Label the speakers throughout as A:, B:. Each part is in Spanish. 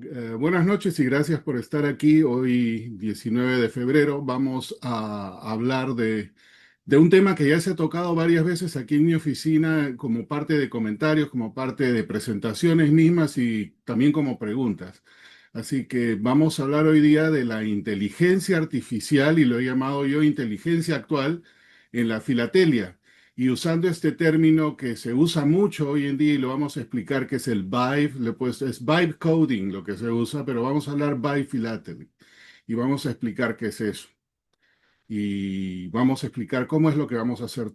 A: Buenas noches y gracias por estar aquí. Hoy, 19 de febrero, vamos a hablar de un tema que ya se ha tocado varias veces aquí en mi oficina como parte de comentarios, como parte de presentaciones mismas y también como preguntas. Así que vamos a hablar hoy día de la inteligencia artificial y lo he llamado yo inteligencia actual en la filatelia. Y usando este término que se usa mucho hoy en día y lo vamos a explicar que es el vibe, pues es vibe coding lo que se usa, pero vamos a hablar vibe philately y vamos a explicar qué es eso. Y vamos a explicar cómo es lo que vamos a hacer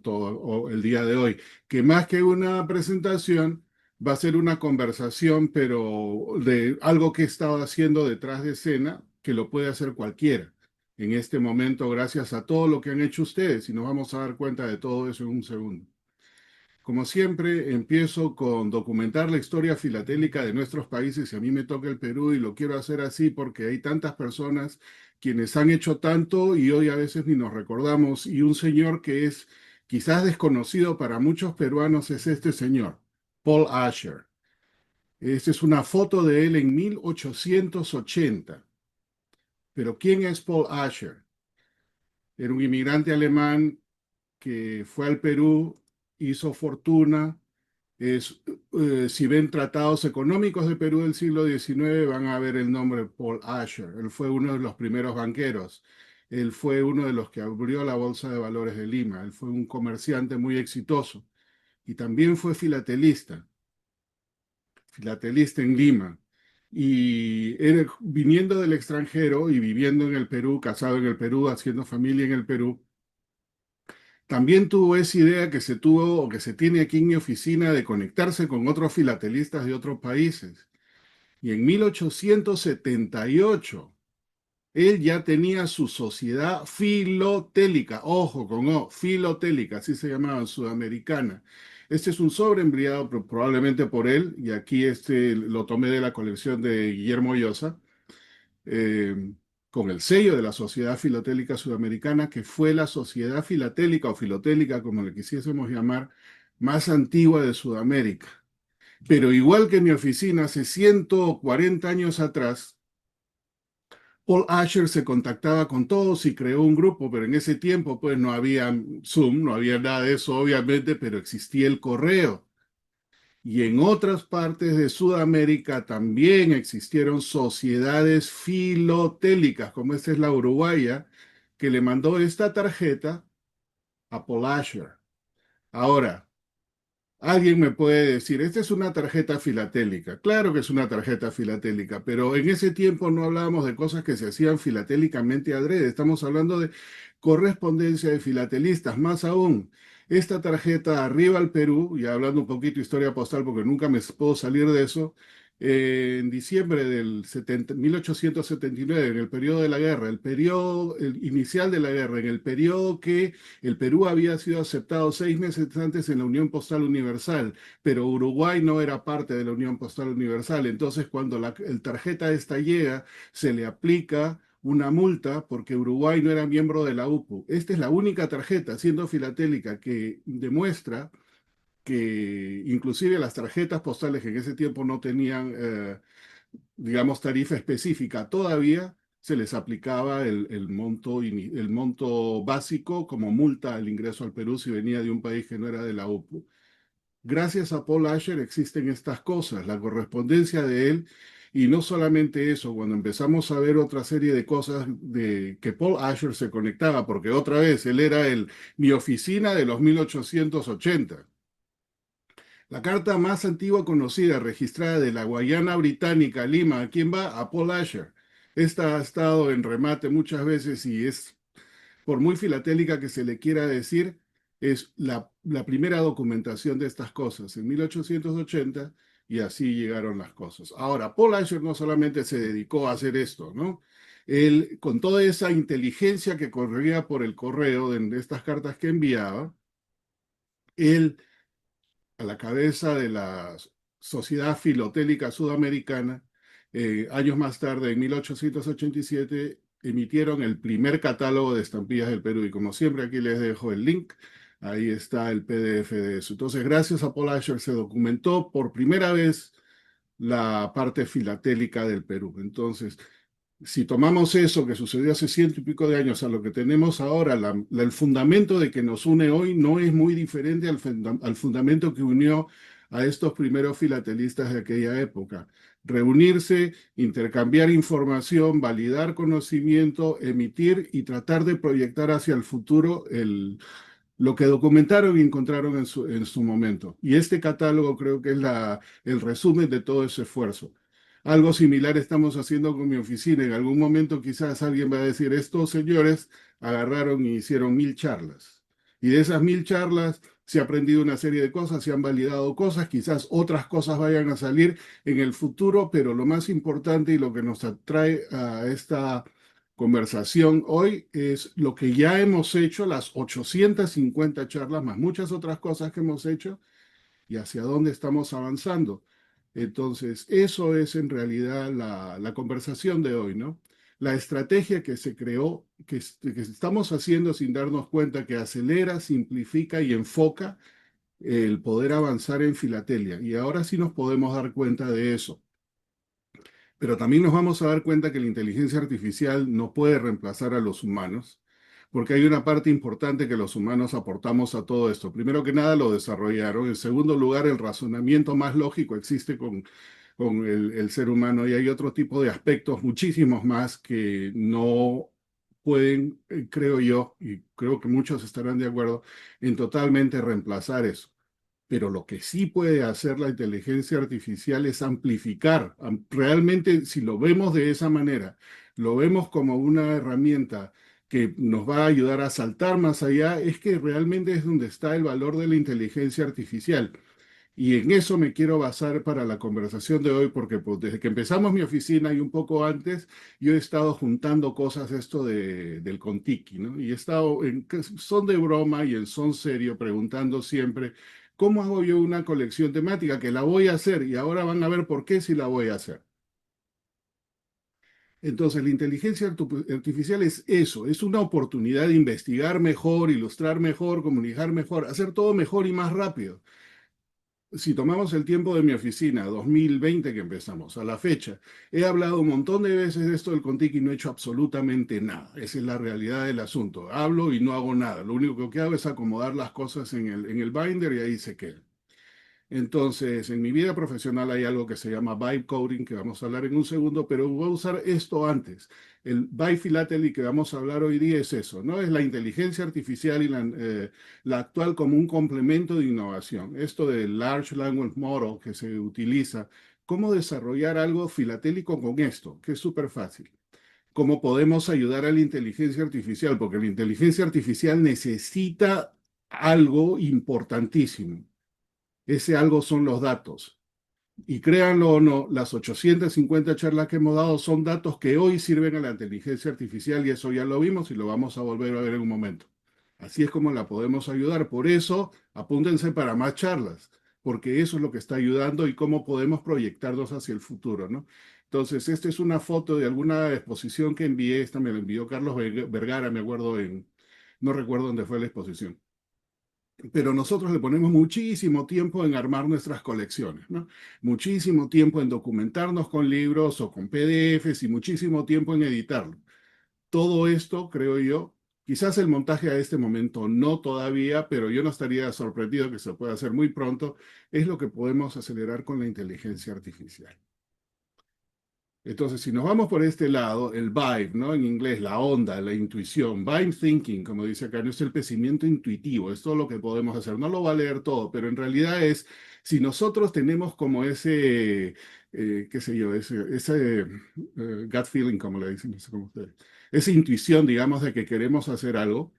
A: el día de hoy, que más que una presentación va a ser una conversación, pero de algo que he estado haciendo detrás de escena, que lo puede hacer cualquiera en este momento, gracias a todo lo que han hecho ustedes, y nos vamos a dar cuenta de todo eso en un segundo. Como siempre, empiezo con documentar la historia filatélica de nuestros países y a mí me toca el Perú y lo quiero hacer así porque hay tantas personas quienes han hecho tanto y hoy a veces ni nos recordamos y un señor que es quizás desconocido para muchos peruanos es este señor, Paul Asher. Esta es una foto de él en 1880. Pero ¿quién es Paul Asher? Era un inmigrante alemán que fue al Perú, hizo fortuna. Si ven tratados económicos de Perú del siglo XIX, van a ver el nombre Paul Asher. Él fue uno de los primeros banqueros. Él fue uno de los que abrió la Bolsa de Valores de Lima. Él fue un comerciante muy exitoso y también fue filatelista en Lima. Y viniendo del extranjero y viviendo en el Perú, casado en el Perú, haciendo familia en el Perú, también tuvo esa idea que se tuvo o que se tiene aquí en mi oficina de conectarse con otros filatelistas de otros países. Y en 1878 él ya tenía su sociedad filotélica, ojo con O, filotélica, así se llamaba, sudamericana. Este es un sobre enviado probablemente por él, y aquí este lo tomé de la colección de Guillermo Llosa, eh, con el sello de la Sociedad Filatélica Sudamericana, que fue la sociedad filatélica o filotélica, como le quisiésemos llamar, más antigua de Sudamérica. Pero igual que mi oficina hace 140 años atrás, Paul Asher se contactaba con todos y creó un grupo, pero en ese tiempo pues no había Zoom, no había nada de eso obviamente, pero existía el correo. Y en otras partes de Sudamérica también existieron sociedades filotélicas, como esta es la uruguaya, que le mandó esta tarjeta a Paul Asher. Ahora, alguien me puede decir, esta es una tarjeta filatélica. Claro que es una tarjeta filatélica, pero en ese tiempo no hablábamos de cosas que se hacían filatélicamente adrede. Estamos hablando de correspondencia de filatelistas. Más aún, esta tarjeta arriba al Perú, y hablando un poquito de historia postal porque nunca me puedo salir de eso, en diciembre del 1879, en el periodo de la guerra, el inicial de la guerra, en el periodo que el Perú había sido aceptado 6 meses antes en la Unión Postal Universal, pero Uruguay no era parte de la Unión Postal Universal. Entonces, cuando el tarjeta esta llega, se le aplica una multa porque Uruguay no era miembro de la UPU. Esta es la única tarjeta, siendo filatélica, que demuestra que inclusive las tarjetas postales que en ese tiempo no tenían, digamos, tarifa específica, todavía se les aplicaba el monto básico como multa al ingreso al Perú si venía de un país que no era de la OPU. Gracias a Paul Asher existen estas cosas, la correspondencia de él, y no solamente eso, cuando empezamos a ver otra serie de cosas de que Paul Asher se conectaba, porque otra vez él era mi oficina de los 1880. La carta más antigua conocida, registrada de la Guayana Británica, Lima, ¿a quién va? A Paul Asher. Esta ha estado en remate muchas veces y es, por muy filatélica que se le quiera decir, es la primera documentación de estas cosas, en 1880, y así llegaron las cosas. Ahora, Paul Asher no solamente se dedicó a hacer esto, ¿no? Él, con toda esa inteligencia que corría por el correo de estas cartas que enviaba, él a la cabeza de la Sociedad Filotélica Sudamericana, años más tarde, en 1887, emitieron el primer catálogo de estampillas del Perú. Y como siempre, aquí les dejo el link. Ahí está el PDF de eso. Entonces, gracias a Paul Asher se documentó por primera vez la parte filatélica del Perú. Entonces, si tomamos eso que sucedió hace ciento y pico de años a lo que tenemos ahora, el fundamento de que nos une hoy no es muy diferente al fundamento que unió a estos primeros filatelistas de aquella época. Reunirse, intercambiar información, validar conocimiento, emitir y tratar de proyectar hacia el futuro lo que documentaron y encontraron en su momento. Y este catálogo creo que es el resumen de todo ese esfuerzo. Algo similar estamos haciendo con mi oficina. En algún momento quizás alguien va a decir, estos señores agarraron y hicieron 1000 charlas. Y de esas 1000 charlas se ha aprendido una serie de cosas, se han validado cosas, quizás otras cosas vayan a salir en el futuro, pero lo más importante y lo que nos atrae a esta conversación hoy es lo que ya hemos hecho, las 850 charlas, más muchas otras cosas que hemos hecho y hacia dónde estamos avanzando. Entonces, eso es en realidad la conversación de hoy, ¿no? La estrategia que se creó, que estamos haciendo sin darnos cuenta, que acelera, simplifica y enfoca el poder avanzar en filatelia. Y ahora sí nos podemos dar cuenta de eso. Pero también nos vamos a dar cuenta que la inteligencia artificial no puede reemplazar a los humanos, porque hay una parte importante que los humanos aportamos a todo esto. Primero que nada, lo desarrollaron. En segundo lugar, el razonamiento más lógico existe con el ser humano y hay otro tipo de aspectos, muchísimos más, que no pueden, creo yo, y creo que muchos estarán de acuerdo, en totalmente reemplazar eso. Pero lo que sí puede hacer la inteligencia artificial es amplificar. Realmente, si lo vemos de esa manera, lo vemos como una herramienta que nos va a ayudar a saltar más allá, es que realmente es donde está el valor de la inteligencia artificial. Y en eso me quiero basar para la conversación de hoy, porque pues, desde que empezamos mi oficina y un poco antes, yo he estado juntando cosas esto del Contiki, ¿no? Y he estado en son de broma y en son serio preguntando siempre, ¿cómo hago yo una colección temática? Que la voy a hacer y ahora van a ver por qué si la voy a hacer. Entonces, la inteligencia artificial es eso, es una oportunidad de investigar mejor, ilustrar mejor, comunicar mejor, hacer todo mejor y más rápido. Si tomamos el tiempo de mi oficina, 2020 que empezamos, a la fecha, he hablado un montón de veces de esto del Contiki y no he hecho absolutamente nada. Esa es la realidad del asunto. Hablo y no hago nada. Lo único que hago es acomodar las cosas en el binder y ahí se queda. Entonces, en mi vida profesional hay algo que se llama vibe coding, que vamos a hablar en un segundo, pero voy a usar esto antes. El vibe philately que vamos a hablar hoy día es eso, ¿no? Es la inteligencia artificial y la actual como un complemento de innovación. Esto del Large Language Model que se utiliza, ¿cómo desarrollar algo filatélico con esto? Que es súper fácil. ¿Cómo podemos ayudar a la inteligencia artificial? Porque la inteligencia artificial necesita algo importantísimo. Ese algo son los datos. Y créanlo o no, las 850 charlas que hemos dado son datos que hoy sirven a la inteligencia artificial y eso ya lo vimos y lo vamos a volver a ver en un momento. Así es como la podemos ayudar. Por eso, apúntense para más charlas, porque eso es lo que está ayudando y cómo podemos proyectarnos hacia el futuro, ¿no? Entonces, esta es una foto de alguna exposición que envié. Esta me la envió Carlos Vergara, me acuerdo no recuerdo dónde fue la exposición, pero nosotros le ponemos muchísimo tiempo en armar nuestras colecciones, ¿no? Muchísimo tiempo en documentarnos con libros o con PDFs y muchísimo tiempo en editarlo. Todo esto, creo yo, quizás el montaje a este momento no todavía, pero yo no estaría sorprendido que se pueda hacer muy pronto, es lo que podemos acelerar con la inteligencia artificial. Entonces, si nos vamos por este lado, el vibe, ¿no? En inglés, la onda, la intuición, vibe thinking, como dice acá, no es el pensamiento intuitivo, es todo lo que podemos hacer. No lo va a leer todo, pero en realidad es, si nosotros tenemos como qué sé yo, ese gut feeling, como le dicen, no sé cómo ustedes, esa intuición, digamos, de que queremos hacer algo,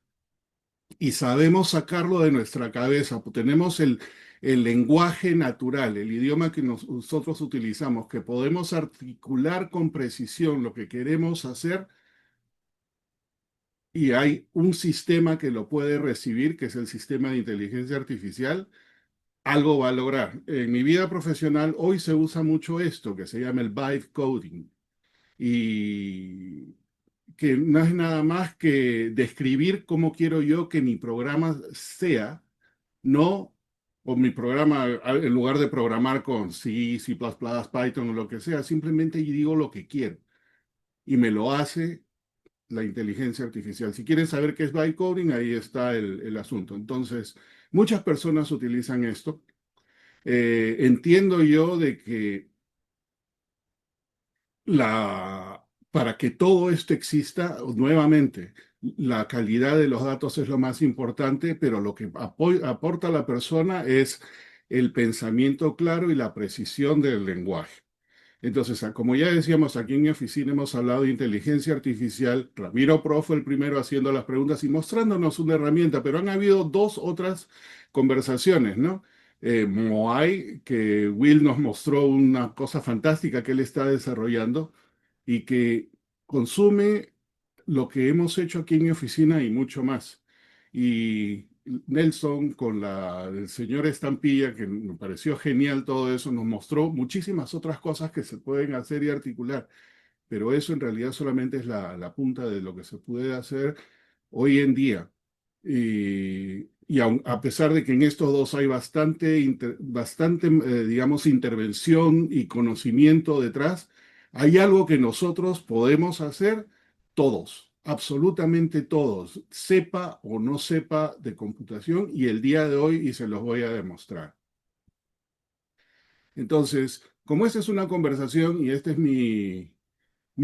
A: y sabemos sacarlo de nuestra cabeza, pues tenemos el lenguaje natural, el idioma que nosotros utilizamos, que podemos articular con precisión lo que queremos hacer y hay un sistema que lo puede recibir, que es el sistema de inteligencia artificial, algo va a lograr. En mi vida profesional hoy se usa mucho esto, que se llama el vibe coding, y que no es nada más que describir cómo quiero yo que mi programa sea, no o mi programa, en lugar de programar con C, C++, Python o lo que sea, simplemente digo lo que quiero y me lo hace la inteligencia artificial. Si quieren saber qué es byte coding, ahí está el asunto. Entonces, muchas personas utilizan esto. Entiendo yo de que para que todo esto exista, nuevamente, la calidad de los datos es lo más importante, pero lo que aporta la persona es el pensamiento claro y la precisión del lenguaje. Entonces, como ya decíamos, aquí en mi oficina hemos hablado de inteligencia artificial. Ramiro Pro fue el primero haciendo las preguntas y mostrándonos una herramienta, pero han habido dos otras conversaciones, ¿no? Moai, que Will nos mostró una cosa fantástica que él está desarrollando y que consume lo que hemos hecho aquí en mi oficina y mucho más. Y Nelson, con la del señor Estampilla, que me pareció genial todo eso, nos mostró muchísimas otras cosas que se pueden hacer y articular, pero eso en realidad solamente es la punta de lo que se puede hacer hoy en día. A pesar de que en estos dos hay bastante digamos, intervención y conocimiento detrás, hay algo que nosotros podemos hacer todos, absolutamente todos, sepa o no sepa de computación, y el día de hoy, y se los voy a demostrar. Entonces, como esta es una conversación y esta es mi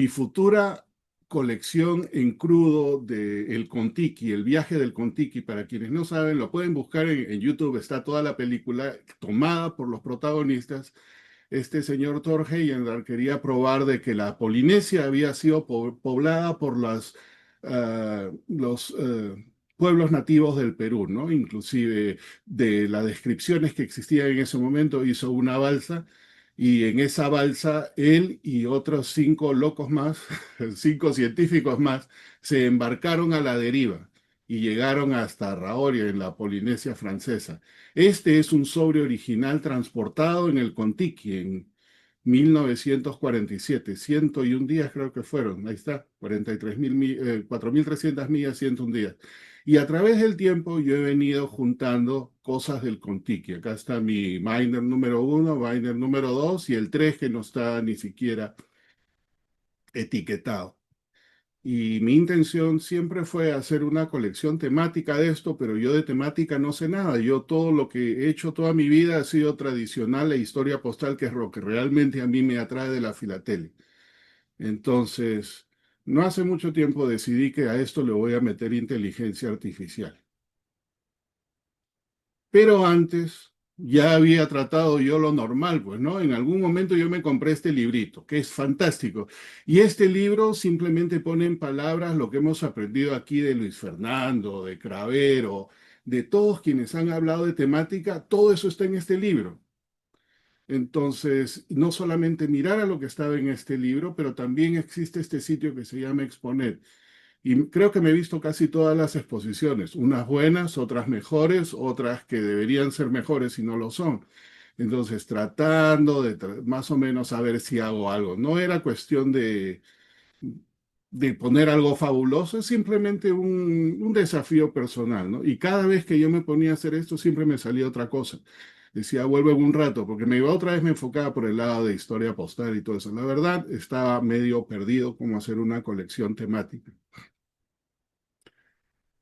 A: futura colección en crudo de El Kon-Tiki, el viaje del Kon-Tiki, para quienes no saben, lo pueden buscar en YouTube, está toda la película tomada por los protagonistas. Este señor Thor Heyerdahl quería probar de que la Polinesia había sido poblada por los pueblos nativos del Perú, ¿no? Inclusive de las descripciones que existían en ese momento, hizo una balsa y en esa balsa él y otros 5 locos más, 5 científicos más, se embarcaron a la deriva y llegaron hasta Raoria, en la Polinesia francesa. Este es un sobre original transportado en el Kon-Tiki en 1947, 101 días creo que fueron, ahí está, 4.300 millas, 101 días. Y a través del tiempo yo he venido juntando cosas del Kon-Tiki. Acá está mi binder número 1, binder número 2 y el 3 que no está ni siquiera etiquetado. Y mi intención siempre fue hacer una colección temática de esto, pero yo de temática no sé nada. Yo todo lo que he hecho toda mi vida ha sido tradicional e historia postal, que es lo que realmente a mí me atrae de la filatelia. Entonces, no hace mucho tiempo decidí que a esto le voy a meter inteligencia artificial. Pero antes ya había tratado yo lo normal, pues, ¿no? En algún momento yo me compré este librito, que es fantástico. Y este libro simplemente pone en palabras lo que hemos aprendido aquí de Luis Fernando, de Cravero, de todos quienes han hablado de temática, todo eso está en este libro. Entonces, no solamente mirar a lo que estaba en este libro, pero también existe este sitio que se llama Exponet. Y creo que me he visto casi todas las exposiciones, unas buenas, otras mejores, otras que deberían ser mejores y no lo son. Entonces, tratando de más o menos saber si hago algo. No era cuestión de poner algo fabuloso, es simplemente un desafío personal, ¿no? Y cada vez que yo me ponía a hacer esto, siempre me salía otra cosa. Decía, vuelvo en un rato, porque me iba otra vez, me enfocaba por el lado de historia postal y todo eso. La verdad, estaba medio perdido cómo hacer una colección temática.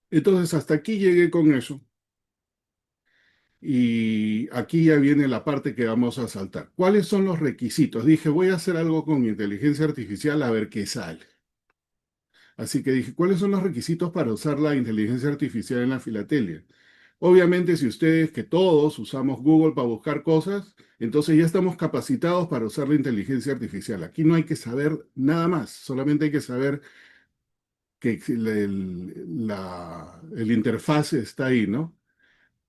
A: Entonces, hasta aquí llegué con eso. Y aquí ya viene la parte que vamos a saltar. ¿Cuáles son los requisitos? Dije, voy a hacer algo con inteligencia artificial a ver qué sale. Así que dije, ¿cuáles son los requisitos para usar la inteligencia artificial en la filatelia? Obviamente, si ustedes, que todos usamos Google para buscar cosas, entonces ya estamos capacitados para usar la inteligencia artificial. Aquí no hay que saber nada más, solamente hay que saber que el interfaz está ahí, ¿no?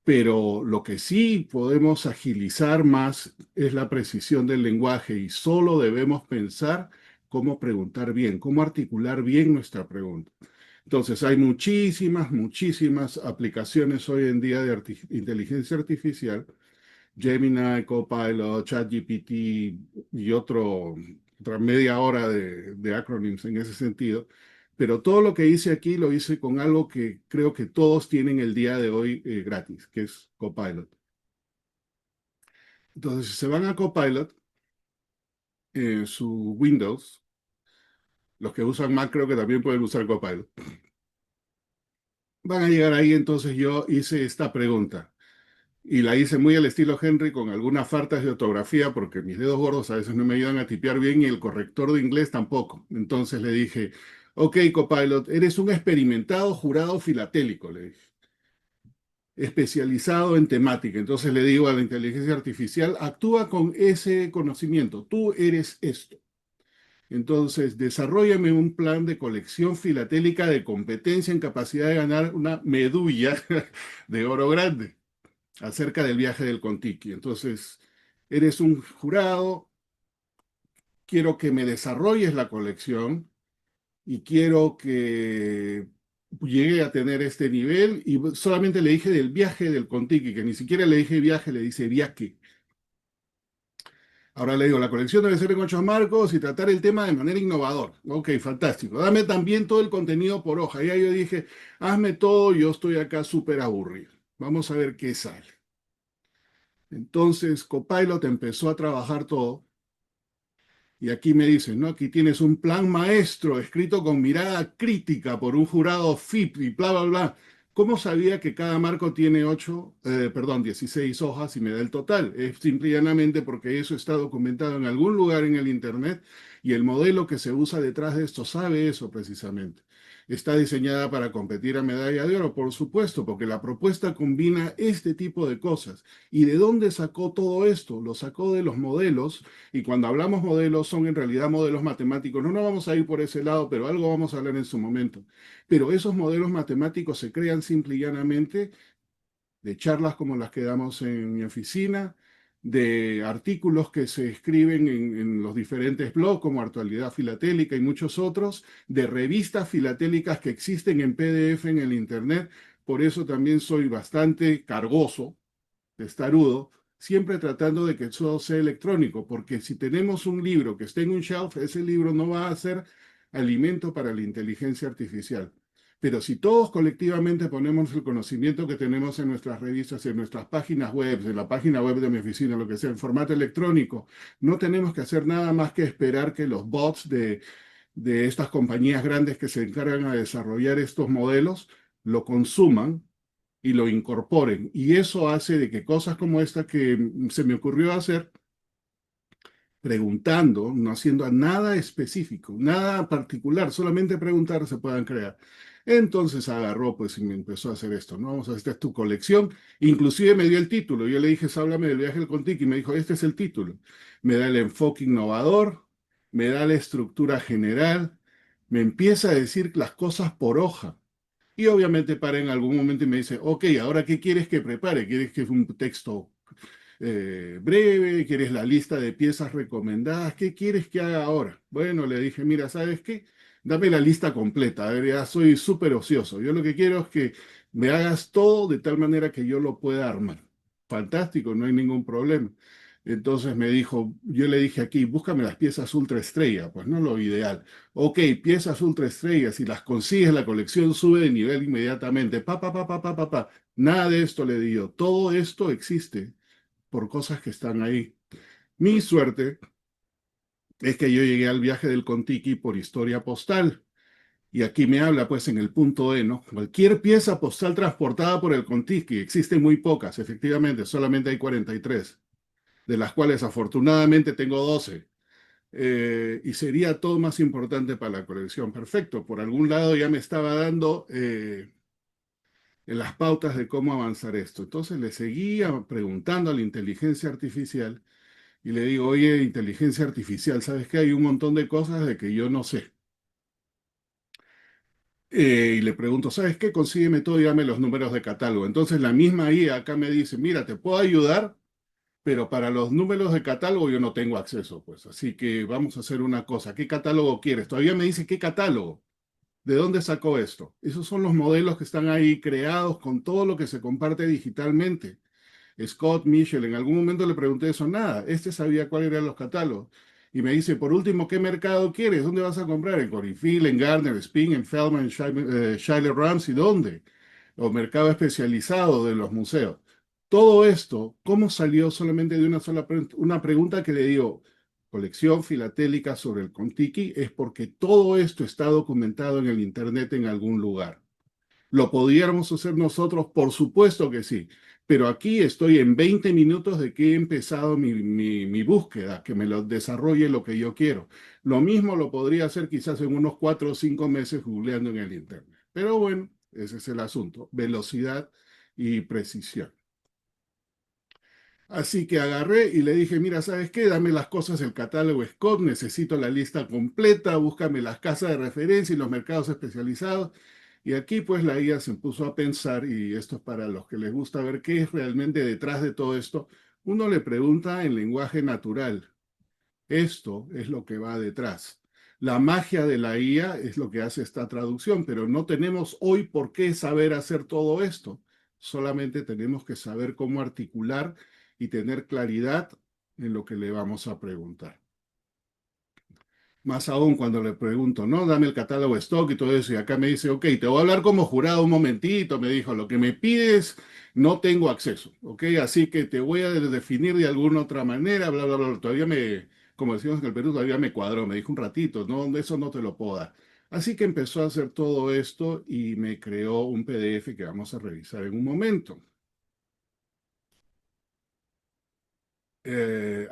A: Pero lo que sí podemos agilizar más es la precisión del lenguaje y solo debemos pensar cómo preguntar bien, cómo articular bien nuestra pregunta. Entonces, hay muchísimas aplicaciones hoy en día de inteligencia artificial, Gemini, Copilot, ChatGPT y otra media hora de acronyms en ese sentido. Pero todo lo que hice aquí lo hice con algo que creo que todos tienen el día de hoy gratis, que es Copilot. Entonces, si se van a Copilot, su Windows, los que usan Mac creo que también pueden usar Copilot, van a llegar ahí. Entonces yo hice esta pregunta y la hice muy al estilo Henry, con algunas faltas de ortografía porque mis dedos gordos a veces no me ayudan a tipear bien y el corrector de inglés tampoco. Entonces le dije, ok, Copilot, eres un experimentado jurado filatélico, le dije, especializado en temática. Entonces le digo a la inteligencia artificial, actúa con ese conocimiento, tú eres esto. Entonces, desarróllame un plan de colección filatélica de competencia en capacidad de ganar una medulla de oro grande acerca del viaje del Contiki. Entonces, eres un jurado, quiero que me desarrolles la colección y quiero que llegue a tener este nivel. Y solamente le dije del viaje del Contiki, que ni siquiera le dije viaje, le dice viaje. Ahora le digo, la colección debe ser en 8 marcos y tratar el tema de manera innovadora. Ok, fantástico. Dame también todo el contenido por hoja. Ya yo dije, hazme todo, yo estoy acá súper aburrido. Vamos a ver qué sale. Entonces, Copilot empezó a trabajar todo. Y aquí me dicen, ¿no? Aquí tienes un plan maestro escrito con mirada crítica por un jurado FIP y bla, bla, bla. ¿Cómo sabía que cada marco tiene 16 hojas y me da el total? Es simple y llanamente porque eso está documentado en algún lugar en el Internet y el modelo que se usa detrás de esto sabe eso precisamente. Está diseñada para competir a medalla de oro, por supuesto, porque la propuesta combina este tipo de cosas. ¿Y de dónde sacó todo esto? Lo sacó de los modelos, y cuando hablamos modelos son en realidad modelos matemáticos. No nos vamos a ir por ese lado, pero algo vamos a hablar en su momento. Pero esos modelos matemáticos se crean simple y llanamente de charlas como las que damos en mi oficina, de artículos que se escriben en los diferentes blogs como Actualidad Filatélica y muchos otros, de revistas filatélicas que existen en PDF en el Internet. Por eso también soy bastante cargoso, testarudo, siempre tratando de que todo sea electrónico, porque si tenemos un libro que esté en un shelf, ese libro no va a ser alimento para la inteligencia artificial. Pero si todos colectivamente ponemos el conocimiento que tenemos en nuestras revistas, en nuestras páginas web, en la página web de mi oficina, lo que sea, en formato electrónico, no tenemos que hacer nada más que esperar que los bots de estas compañías grandes que se encargan de desarrollar estos modelos lo consuman y lo incorporen. Y eso hace de que cosas como esta que se me ocurrió hacer, preguntando, no haciendo nada específico, nada particular, solamente preguntar, se puedan crear. Entonces agarró, pues, y me empezó a hacer esto, ¿no? Vamos a ver, esta es tu colección. Inclusive me dio el título. Yo le dije, háblame del viaje del Contiki, y me dijo, este es el título. Me da el enfoque innovador, me da la estructura general, me empieza a decir las cosas por hoja. Y obviamente para en algún momento y me dice, ok, ahora ¿qué quieres que prepare? ¿Quieres que un texto breve? ¿Quieres la lista de piezas recomendadas? ¿Qué quieres que haga ahora? Bueno, le dije, mira, ¿sabes qué? Dame la lista completa. A ver, ya soy súper ocioso. Yo lo que quiero es que me hagas todo de tal manera que yo lo pueda armar. Fantástico, no hay ningún problema. Entonces me dijo, yo le dije aquí, búscame las piezas ultra estrella, pues no lo ideal. Ok, piezas ultra estrellas, si las consigues, la colección sube de nivel inmediatamente. Pa, pa, pa, pa, pa, pa, pa. Nada de esto le digo. Todo esto existe por cosas que están ahí. Mi suerte es que yo llegué al viaje del Contiki por historia postal. Y aquí me habla, pues, en el punto E, ¿no? Cualquier pieza postal transportada por el Contiki, existen muy pocas, efectivamente, solamente hay 43, de las cuales afortunadamente tengo 12. Y sería todo más importante para la colección. Perfecto, por algún lado ya me estaba dando en las pautas de cómo avanzar esto. Entonces le seguía preguntando a la inteligencia artificial y le digo, oye, inteligencia artificial, ¿sabes qué? Hay un montón de cosas de que yo no sé. Y le pregunto, ¿sabes qué? Consígueme todo y dame los números de catálogo. Entonces la misma IA acá me dice, mira, te puedo ayudar, pero para los números de catálogo yo no tengo acceso, pues. Así que vamos a hacer una cosa. ¿Qué catálogo quieres? Todavía me dice, ¿qué catálogo? ¿De dónde sacó esto? Esos son los modelos que están ahí creados con todo lo que se comparte digitalmente. Scott Mitchell, en algún momento le pregunté eso, nada, este sabía cuáles eran los catálogos. Y me dice, por último, ¿qué mercado quieres? ¿Dónde vas a comprar? ¿En Cornfield, en Gardner, Spin, en Feldman, en Schuyler Ramsey? ¿Dónde? O mercado especializado de los museos. Todo esto, ¿cómo salió solamente de una sola una pregunta que le dio colección filatélica sobre el Contiki? Es porque todo esto está documentado en el Internet en algún lugar. ¿Lo podríamos hacer nosotros? Por supuesto que sí. Pero aquí estoy en 20 minutos de que he empezado mi búsqueda, que me lo desarrolle lo que yo quiero. Lo mismo lo podría hacer quizás en unos 4 o 5 meses googleando en el Internet. Pero bueno, ese es el asunto, velocidad y precisión. Así que agarré y le dije, mira, ¿sabes qué? Dame las cosas del catálogo Scott, necesito la lista completa, búscame las casas de referencia y los mercados especializados. Y aquí pues la IA se puso a pensar, y esto es para los que les gusta ver qué es realmente detrás de todo esto, uno le pregunta en lenguaje natural. Esto es lo que va detrás. La magia de la IA es lo que hace esta traducción, pero no tenemos hoy por qué saber hacer todo esto. Solamente tenemos que saber cómo articular y tener claridad en lo que le vamos a preguntar. Más aún cuando le pregunto, ¿no? Dame el catálogo stock y todo eso. Y acá me dice, ok, te voy a hablar como jurado un momentito. Me dijo, lo que me pides no tengo acceso, ¿ok? Así que te voy a definir de alguna otra manera, bla, bla, bla. Todavía me, como decimos en el Perú, todavía me cuadró. Me dijo un ratito, no, eso no te lo puedo dar. Así que empezó a hacer todo esto y me creó un PDF que vamos a revisar en un momento.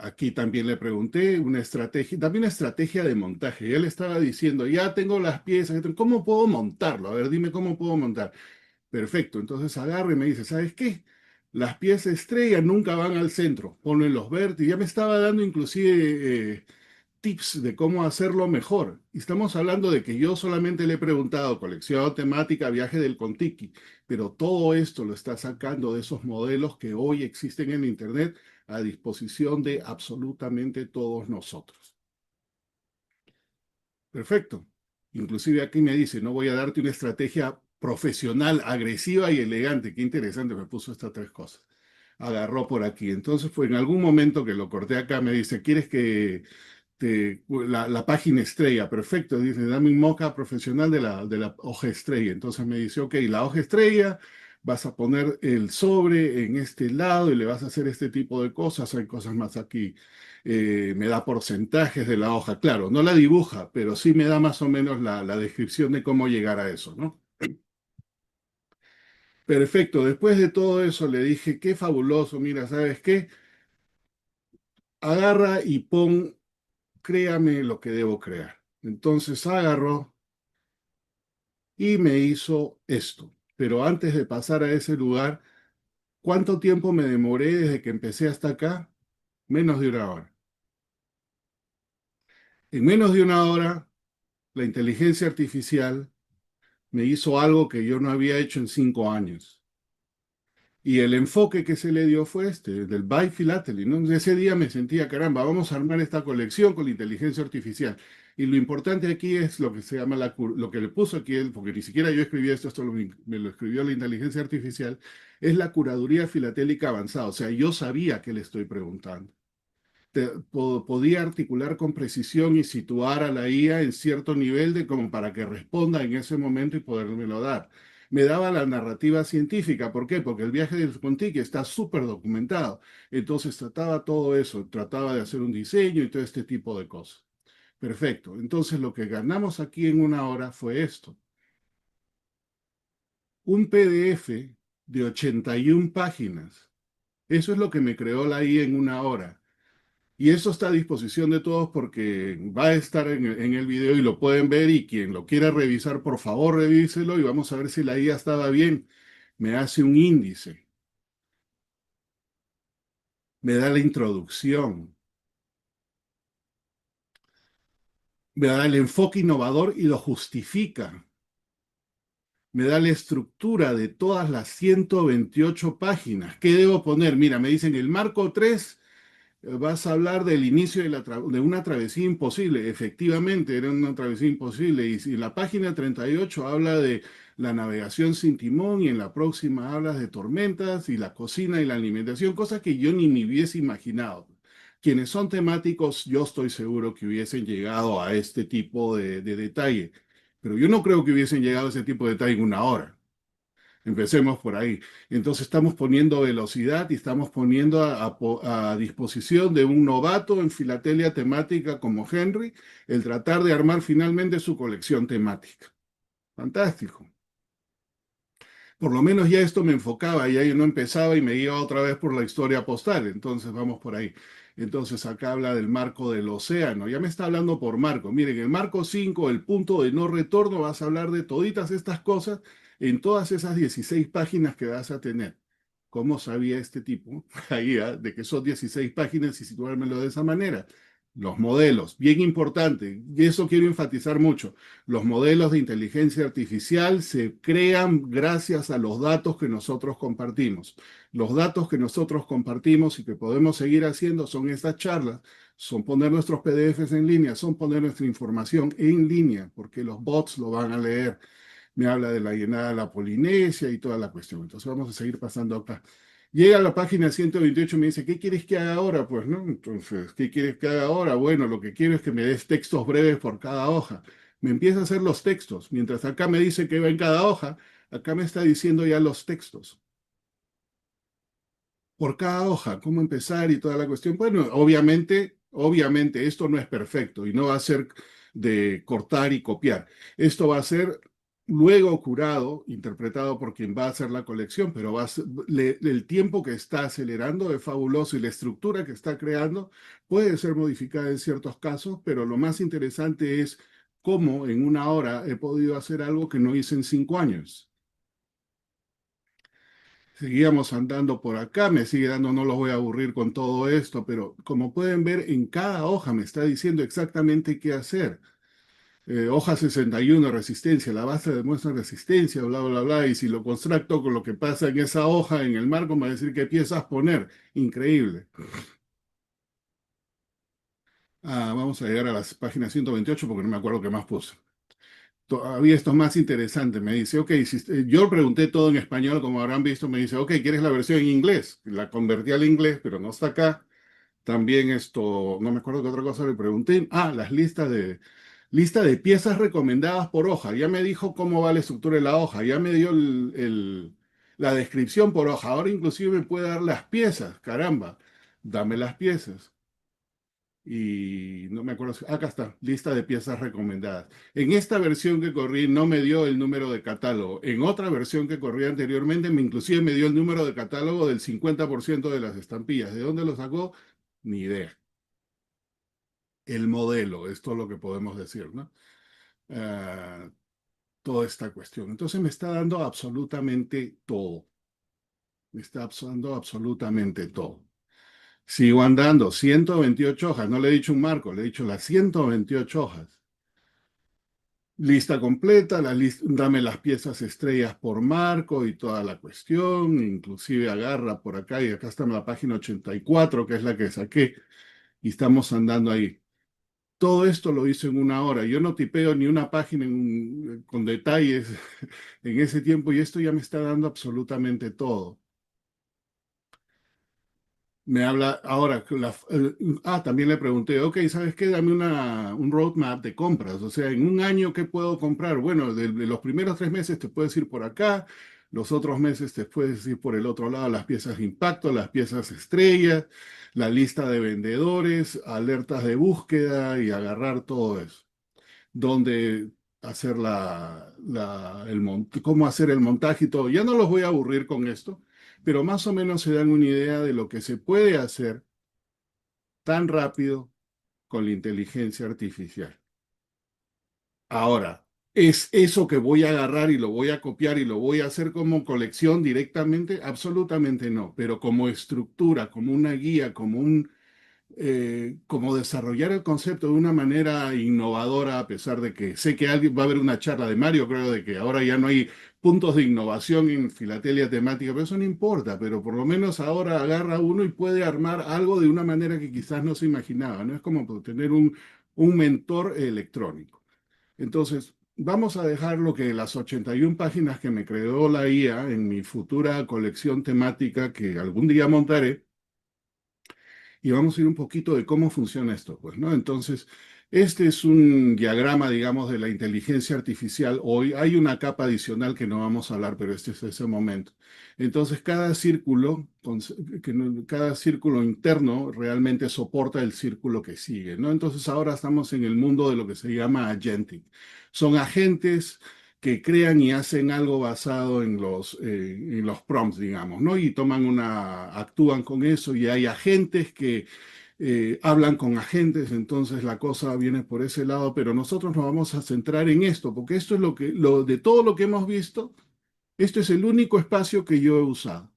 A: Aquí también le pregunté una estrategia, también una estrategia de montaje. Él estaba diciendo, ya tengo las piezas, ¿cómo puedo montarlo? A ver, dime cómo puedo montar. Perfecto, entonces agarra y me dice, ¿sabes qué? Las piezas estrella nunca van al centro, ponen los vértices. Ya me estaba dando inclusive tips de cómo hacerlo mejor. Y estamos hablando de que yo solamente le he preguntado colección temática, viaje del Contiki, pero todo esto lo está sacando de esos modelos que hoy existen en Internet a disposición de absolutamente todos nosotros. Perfecto. Inclusive aquí me dice, no voy a darte una estrategia profesional, agresiva y elegante. Qué interesante, me puso estas tres cosas. Agarró por aquí. Entonces fue en algún momento que lo corté acá, me dice, ¿quieres que la página estrella? Perfecto, dice, dame un mock profesional de la hoja estrella. Entonces me dice, ok, la hoja estrella, vas a poner el sobre en este lado y le vas a hacer este tipo de cosas. Hay cosas más aquí. Me da porcentajes de la hoja. Claro, no la dibuja, pero sí me da más o menos la descripción de cómo llegar a eso, ¿no? Perfecto, después de todo eso le dije, qué fabuloso, mira, ¿sabes qué? Agarra y pon, créame lo que debo crear. Entonces agarró y me hizo esto. Pero antes de pasar a ese lugar, ¿cuánto tiempo me demoré desde que empecé hasta acá? Menos de una hora. En menos de una hora, la inteligencia artificial me hizo algo que yo no había hecho en 5 años. Y el enfoque que se le dio fue este, del Biphilatelly, ¿no? Ese día me sentía, caramba, vamos a armar esta colección con la inteligencia artificial. Y lo importante aquí es lo que se llama lo que le puso aquí él, porque ni siquiera yo escribí esto, me lo escribió la inteligencia artificial, es la curaduría filatélica avanzada. O sea, yo sabía que le estoy preguntando. Podía articular con precisión y situar a la IA en cierto nivel de como para que responda en ese momento y podérmelo dar. Me daba la narrativa científica. ¿Por qué? Porque el viaje del Contiki está súper documentado. Entonces trataba todo eso, trataba de hacer un diseño y todo este tipo de cosas. Perfecto. Entonces lo que ganamos aquí en una hora fue esto. Un PDF de 81 páginas. Eso es lo que me creó la IA en una hora. Y eso está a disposición de todos porque va a estar en el video y lo pueden ver y quien lo quiera revisar, por favor, revíselo y vamos a ver si la IA estaba bien. Me hace un índice, me da la introducción, me da el enfoque innovador y lo justifica. Me da la estructura de todas las 128 páginas. ¿Qué debo poner? Mira, me dicen el marco 3. Vas a hablar del inicio de una travesía imposible. Efectivamente, era una travesía imposible. Y si en la página 38 habla de la navegación sin timón y en la próxima hablas de tormentas y la cocina y la alimentación, cosas que yo ni me hubiese imaginado. Quienes son temáticos, yo estoy seguro que hubiesen llegado a este tipo de detalle. Pero yo no creo que hubiesen llegado a ese tipo de detalle en una hora. Empecemos por ahí. Entonces estamos poniendo velocidad y estamos poniendo a disposición de un novato en filatelia temática como Henry el tratar de armar finalmente su colección temática. Fantástico. Por lo menos ya esto me enfocaba, ya yo no empezaba y me iba otra vez por la historia postal. Entonces vamos por ahí. Entonces acá habla del marco del océano. Ya me está hablando por marco. Miren, el marco 5, el punto de no retorno, vas a hablar de toditas estas cosas en todas esas 16 páginas que vas a tener. ¿Cómo sabía este tipo ahí, de que son 16 páginas y situármelo de esa manera? Los modelos, bien importante, y eso quiero enfatizar mucho. Los modelos de inteligencia artificial se crean gracias a los datos que nosotros compartimos. Los datos que nosotros compartimos y que podemos seguir haciendo son estas charlas, son poner nuestros PDFs en línea, son poner nuestra información en línea, porque los bots lo van a leer. Me habla de la llenada de la Polinesia y toda la cuestión. Entonces vamos a seguir pasando acá. Llega a la página 128 y me dice, ¿qué quieres que haga ahora? Pues, ¿no? Entonces, ¿qué quieres que haga ahora? Bueno, lo que quiero es que me des textos breves por cada hoja. Me empieza a hacer los textos. Mientras acá me dice que va en cada hoja, acá me está diciendo ya los textos. Por cada hoja, cómo empezar y toda la cuestión. Bueno, obviamente esto no es perfecto y no va a ser de cortar y copiar. Esto va a ser luego curado, interpretado por quien va a hacer la colección, pero el tiempo que está acelerando es fabuloso y la estructura que está creando puede ser modificada en ciertos casos, pero lo más interesante es cómo en una hora he podido hacer algo que no hice en 5 años. Seguíamos andando por acá, me sigue dando, no los voy a aburrir con todo esto, pero como pueden ver, en cada hoja me está diciendo exactamente qué hacer. Hoja 61, resistencia, la base demuestra resistencia, bla, bla, bla, y si lo contracto con lo que pasa en esa hoja, en el marco, me va a decir qué piezas poner. Increíble. Vamos a llegar a la página 128 porque no me acuerdo qué más puse. Todavía esto es más interesante. Me dice, ok, yo pregunté todo en español, como habrán visto, me dice, ok, ¿quieres la versión en inglés? La convertí al inglés, pero no está acá. También esto, no me acuerdo qué otra cosa le pregunté. Las lista de piezas recomendadas por hoja. Ya me dijo cómo va la estructura de la hoja, ya me dio la descripción por hoja. Ahora inclusive me puede dar las piezas. Caramba, dame las piezas. Y no me acuerdo, acá está, lista de piezas recomendadas. En esta versión que corrí no me dio el número de catálogo. En otra versión que corrí anteriormente, inclusive me dio el número de catálogo del 50% de las estampillas. ¿De dónde lo sacó? Ni idea. El modelo, esto es lo que podemos decir, ¿no? Ah, toda esta cuestión. Entonces me está dando absolutamente todo. Me está dando absolutamente todo. Sigo andando, 128 hojas. No le he dicho un marco, le he dicho las 128 hojas. Lista completa, dame las piezas estrellas por marco y toda la cuestión, inclusive agarra por acá y acá está en la página 84, que es la que saqué, y estamos andando ahí. Todo esto lo hice en una hora. Yo no tipeo ni una página con detalles en ese tiempo y esto ya me está dando absolutamente todo. Me habla ahora, también le pregunté, ok, ¿sabes qué? Dame un roadmap de compras, o sea, en un año, ¿qué puedo comprar? Bueno, de los primeros 3 meses te puedes ir por acá, los otros meses te puedes ir por el otro lado, las piezas de impacto, las piezas estrellas, la lista de vendedores, alertas de búsqueda y agarrar todo eso. Dónde hacer cómo hacer el montaje y todo. Ya no los voy a aburrir con esto, pero más o menos se dan una idea de lo que se puede hacer tan rápido con la inteligencia artificial. Ahora, ¿es eso que voy a agarrar y lo voy a copiar y lo voy a hacer como colección directamente? Absolutamente no, pero como estructura, como una guía, como desarrollar el concepto de una manera innovadora, a pesar de que sé que va a haber una charla de Mario, creo de que ahora ya no hay puntos de innovación en filatelia temática, pero eso no importa, pero por lo menos ahora agarra uno y puede armar algo de una manera que quizás no se imaginaba, ¿no? Es como tener un mentor electrónico. Entonces, vamos a dejar lo que las 81 páginas que me creó la IA en mi futura colección temática que algún día montaré y vamos a ir un poquito de cómo funciona esto, pues, ¿no? Entonces, Este es un diagrama, digamos, de la inteligencia artificial hoy. Hay una capa adicional que no vamos a hablar, pero este es ese momento. Entonces, cada círculo interno realmente soporta el círculo que sigue, ¿no? Entonces, ahora estamos en el mundo de lo que se llama agentic. Son agentes que crean y hacen algo basado en los prompts, digamos, ¿no? Y actúan con eso, y hay agentes que hablan con agentes, entonces la cosa viene por ese lado, pero nosotros nos vamos a centrar en esto, porque esto es de todo lo que hemos visto, esto es el único espacio que yo he usado.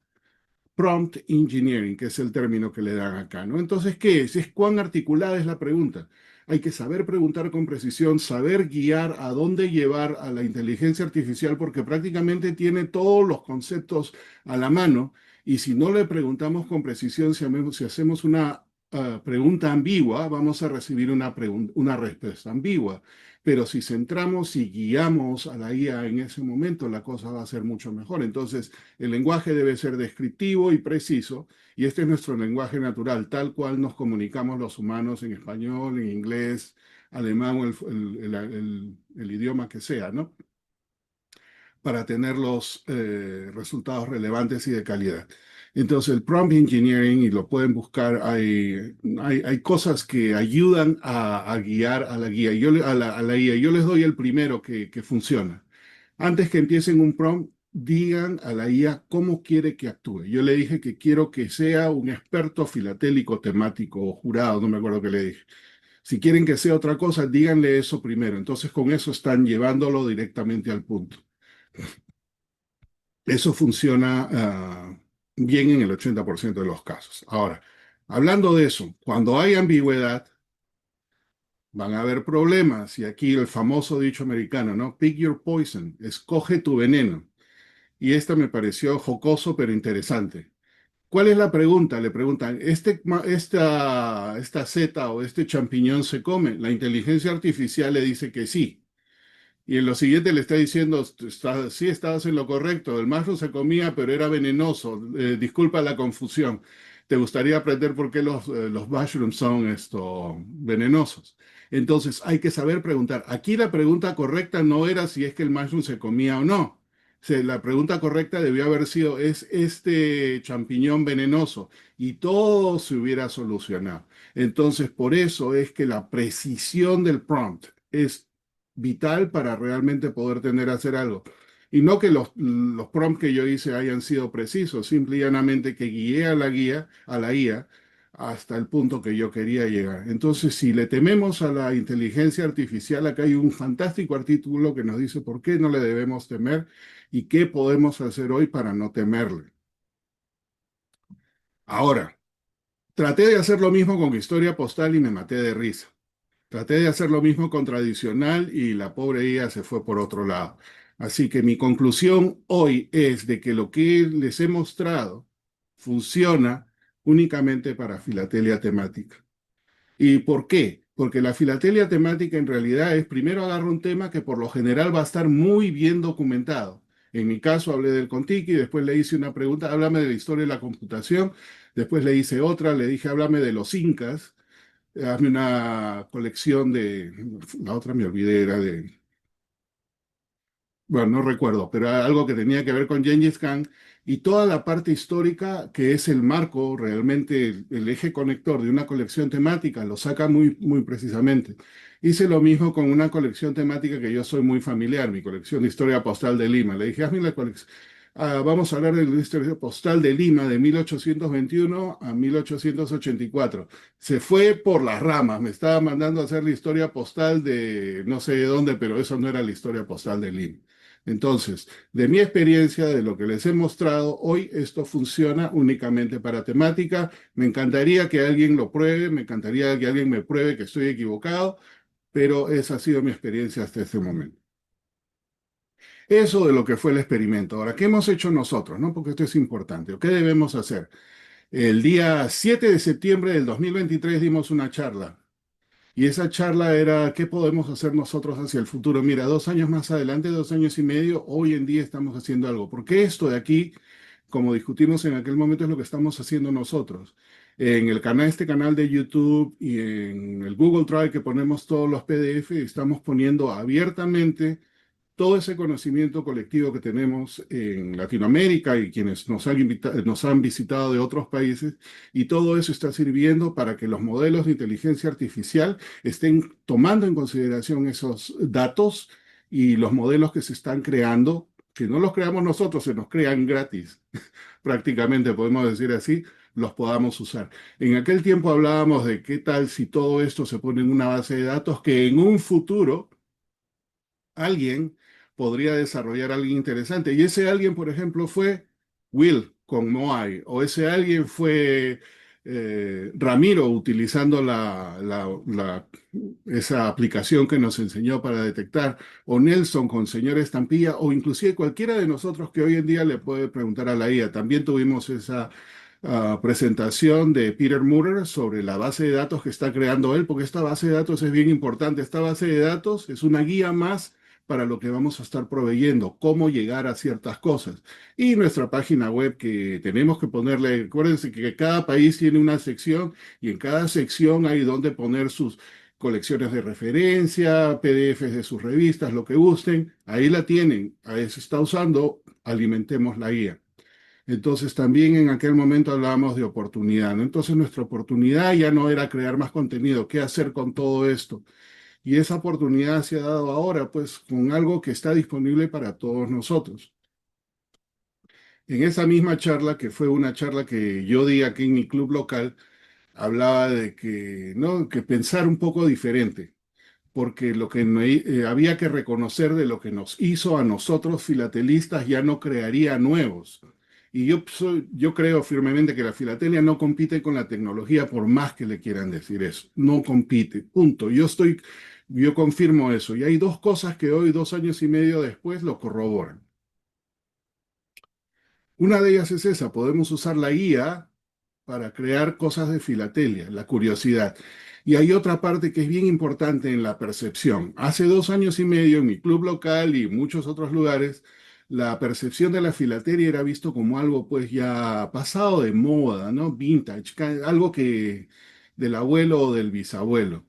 A: Prompt engineering, que es el término que le dan acá, ¿no? Entonces, ¿qué es? Es cuán articulada es la pregunta. Hay que saber preguntar con precisión, saber guiar a dónde llevar a la inteligencia artificial, porque prácticamente tiene todos los conceptos a la mano. Y si no le preguntamos con precisión, si hacemos una pregunta ambigua, vamos a recibir una respuesta ambigua. Pero si centramos y guiamos a la IA en ese momento, la cosa va a ser mucho mejor. Entonces, el lenguaje debe ser descriptivo y preciso, y este es nuestro lenguaje natural, tal cual nos comunicamos los humanos en español, en inglés, alemán o el idioma que sea, ¿no? Para tener los resultados relevantes y de calidad. Entonces, el prompt engineering, y lo pueden buscar, hay cosas que ayudan a guiar a la guía, a la guía. Yo les doy el primero que funciona. Antes que empiecen un prompt, digan a la IA cómo quiere que actúe. Yo le dije que quiero que sea un experto filatélico temático o jurado, no me acuerdo qué le dije. Si quieren que sea otra cosa, díganle eso primero. Entonces con eso están llevándolo directamente al punto. Eso funciona bien en el 80% de los casos. Ahora, hablando de eso, cuando hay ambigüedad, van a haber problemas. Y aquí el famoso dicho americano, ¿no? Pick your poison, escoge tu veneno. Y esta me pareció jocoso pero interesante. ¿Cuál es la pregunta? Le preguntan, ¿esta seta o este champiñón se come? La inteligencia artificial le dice que sí. Y en lo siguiente le está diciendo, sí, estabas en lo correcto, el mushroom se comía, pero era venenoso. Disculpa la confusión. ¿Te gustaría aprender por qué los mushrooms son venenosos? Entonces hay que saber preguntar. Aquí la pregunta correcta no era si es que el mushroom se comía o no. La pregunta correcta debió haber sido, ¿es este champiñón venenoso? Y todo se hubiera solucionado. Entonces, por eso es que la precisión del prompt es vital para realmente poder tener a hacer algo. Y no que los prompts que yo hice hayan sido precisos, simple y llanamente que guié a la IA, hasta el punto que yo quería llegar. Entonces, si le tememos a la inteligencia artificial, acá hay un fantástico artículo que nos dice por qué no le debemos temer y qué podemos hacer hoy para no temerle. Ahora, traté de hacer lo mismo con Historia Postal y me maté de risa. Traté de hacer lo mismo con tradicional y la pobre IA se fue por otro lado. Así que mi conclusión hoy es de que lo que les he mostrado funciona únicamente para filatelia temática. ¿Y por qué? Porque la filatelia temática en realidad es, primero agarro un tema que por lo general va a estar muy bien documentado. En mi caso hablé del Contiki, después le hice una pregunta, háblame de la historia de la computación, después le hice otra, le dije, háblame de los incas, hazme una colección la otra me olvidé, era bueno, no recuerdo, pero era algo que tenía que ver con Gengis Khan y toda la parte histórica que es el marco, realmente el eje conector de una colección temática, lo saca muy, muy precisamente. Hice lo mismo con una colección temática que yo soy muy familiar, mi colección de historia postal de Lima. Le dije, hazme la colección. Vamos a hablar de la historia postal de Lima de 1821 a 1884. Se fue por las ramas, me estaba mandando a hacer la historia postal de no sé de dónde, pero eso no era la historia postal de Lima. Entonces, de mi experiencia, de lo que les he mostrado, hoy esto funciona únicamente para temática. Me encantaría que alguien lo pruebe, me encantaría que alguien me pruebe que estoy equivocado, pero esa ha sido mi experiencia hasta este momento. Eso de lo que fue el experimento. Ahora, ¿qué hemos hecho nosotros? ¿No? Porque esto es importante. ¿Qué debemos hacer? El día 7 de septiembre del 2023 dimos una charla. Y esa charla era, ¿qué podemos hacer nosotros hacia el futuro? Mira, 2 años más adelante, 2 años y medio, hoy en día estamos haciendo algo. Porque esto de aquí, como discutimos en aquel momento, es lo que estamos haciendo nosotros. En el canal, este canal de YouTube y en el Google Drive que ponemos todos los PDF, estamos poniendo abiertamente todo ese conocimiento colectivo que tenemos en Latinoamérica y quienes nos han visitado de otros países, y todo eso está sirviendo para que los modelos de inteligencia artificial estén tomando en consideración esos datos y los modelos que se están creando, que no los creamos nosotros, se nos crean gratis, prácticamente podemos decir así, los podamos usar. En aquel tiempo hablábamos de qué tal si todo esto se pone en una base de datos que en un futuro alguien podría desarrollar algo interesante. Y ese alguien, por ejemplo, fue Will con Moai, o ese alguien fue Ramiro utilizando esa aplicación que nos enseñó para detectar, o Nelson con Señor Estampilla, o inclusive cualquiera de nosotros que hoy en día le puede preguntar a la IA. También tuvimos esa presentación de Peter Mutter sobre la base de datos que está creando él, porque esta base de datos es bien importante. Esta base de datos es una guía más para lo que vamos a estar proveyendo, cómo llegar a ciertas cosas. Y nuestra página web que tenemos que ponerle, acuérdense que cada país tiene una sección y en cada sección hay donde poner sus colecciones de referencia, PDFs de sus revistas, lo que gusten, ahí la tienen, ahí se está usando, alimentemos la guía. Entonces también en aquel momento hablábamos de oportunidad, ¿no? Entonces nuestra oportunidad ya no era crear más contenido, ¿qué hacer con todo esto? Y esa oportunidad se ha dado ahora, pues, con algo que está disponible para todos nosotros. En esa misma charla, que fue una charla que yo di aquí en mi club local, hablaba de que, ¿no? Que pensar un poco diferente, porque lo que había que reconocer de lo que nos hizo a nosotros filatelistas ya no crearía nuevos. Y yo creo firmemente que la filatelia no compite con la tecnología por más que le quieran decir eso. No compite, punto. Yo confirmo eso. Y hay dos cosas que hoy, 2 años y medio después, lo corroboran. Una de ellas es esa, podemos usar la guía para crear cosas de filatelia, la curiosidad. Y hay otra parte que es bien importante en la percepción. Hace 2 años y medio en mi club local y muchos otros lugares, la percepción de la filatelia era visto como algo pues ya pasado de moda, ¿no? Vintage, algo que del abuelo o del bisabuelo.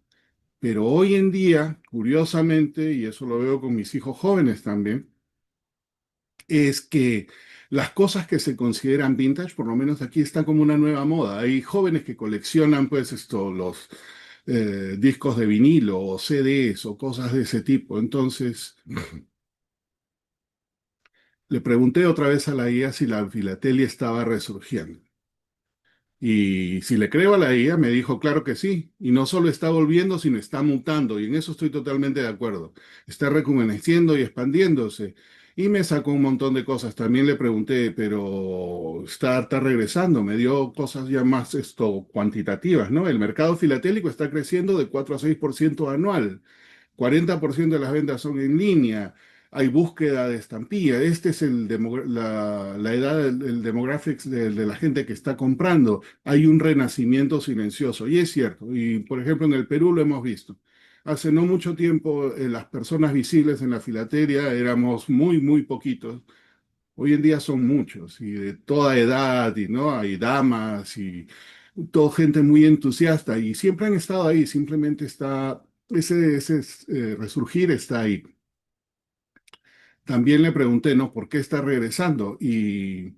A: Pero hoy en día, curiosamente, y eso lo veo con mis hijos jóvenes también, es que las cosas que se consideran vintage, por lo menos aquí está como una nueva moda. Hay jóvenes que coleccionan pues los discos de vinilo o CDs o cosas de ese tipo. Entonces, le pregunté otra vez a la IA si la filatelia estaba resurgiendo. Y si le creo a la IA, me dijo, claro que sí. Y no solo está volviendo, sino está mutando. Y en eso estoy totalmente de acuerdo. Está rejuveneciendo y expandiéndose. Y me sacó un montón de cosas. También le pregunté, pero está regresando. Me dio cosas ya más cuantitativas, ¿no? El mercado filatélico está creciendo de 4 a 6% anual. 40% de las ventas son en línea, hay búsqueda de estampilla, este es la edad, el demographics de la gente que está comprando, hay un renacimiento silencioso, y es cierto, y por ejemplo en el Perú lo hemos visto. Hace no mucho tiempo las personas visibles en la filatería éramos muy, muy poquitos. Hoy en día son muchos y de toda edad, y no hay damas y toda gente muy entusiasta y siempre han estado ahí, simplemente está ese resurgir está ahí. También le pregunté, ¿no? ¿Por qué está regresando? Y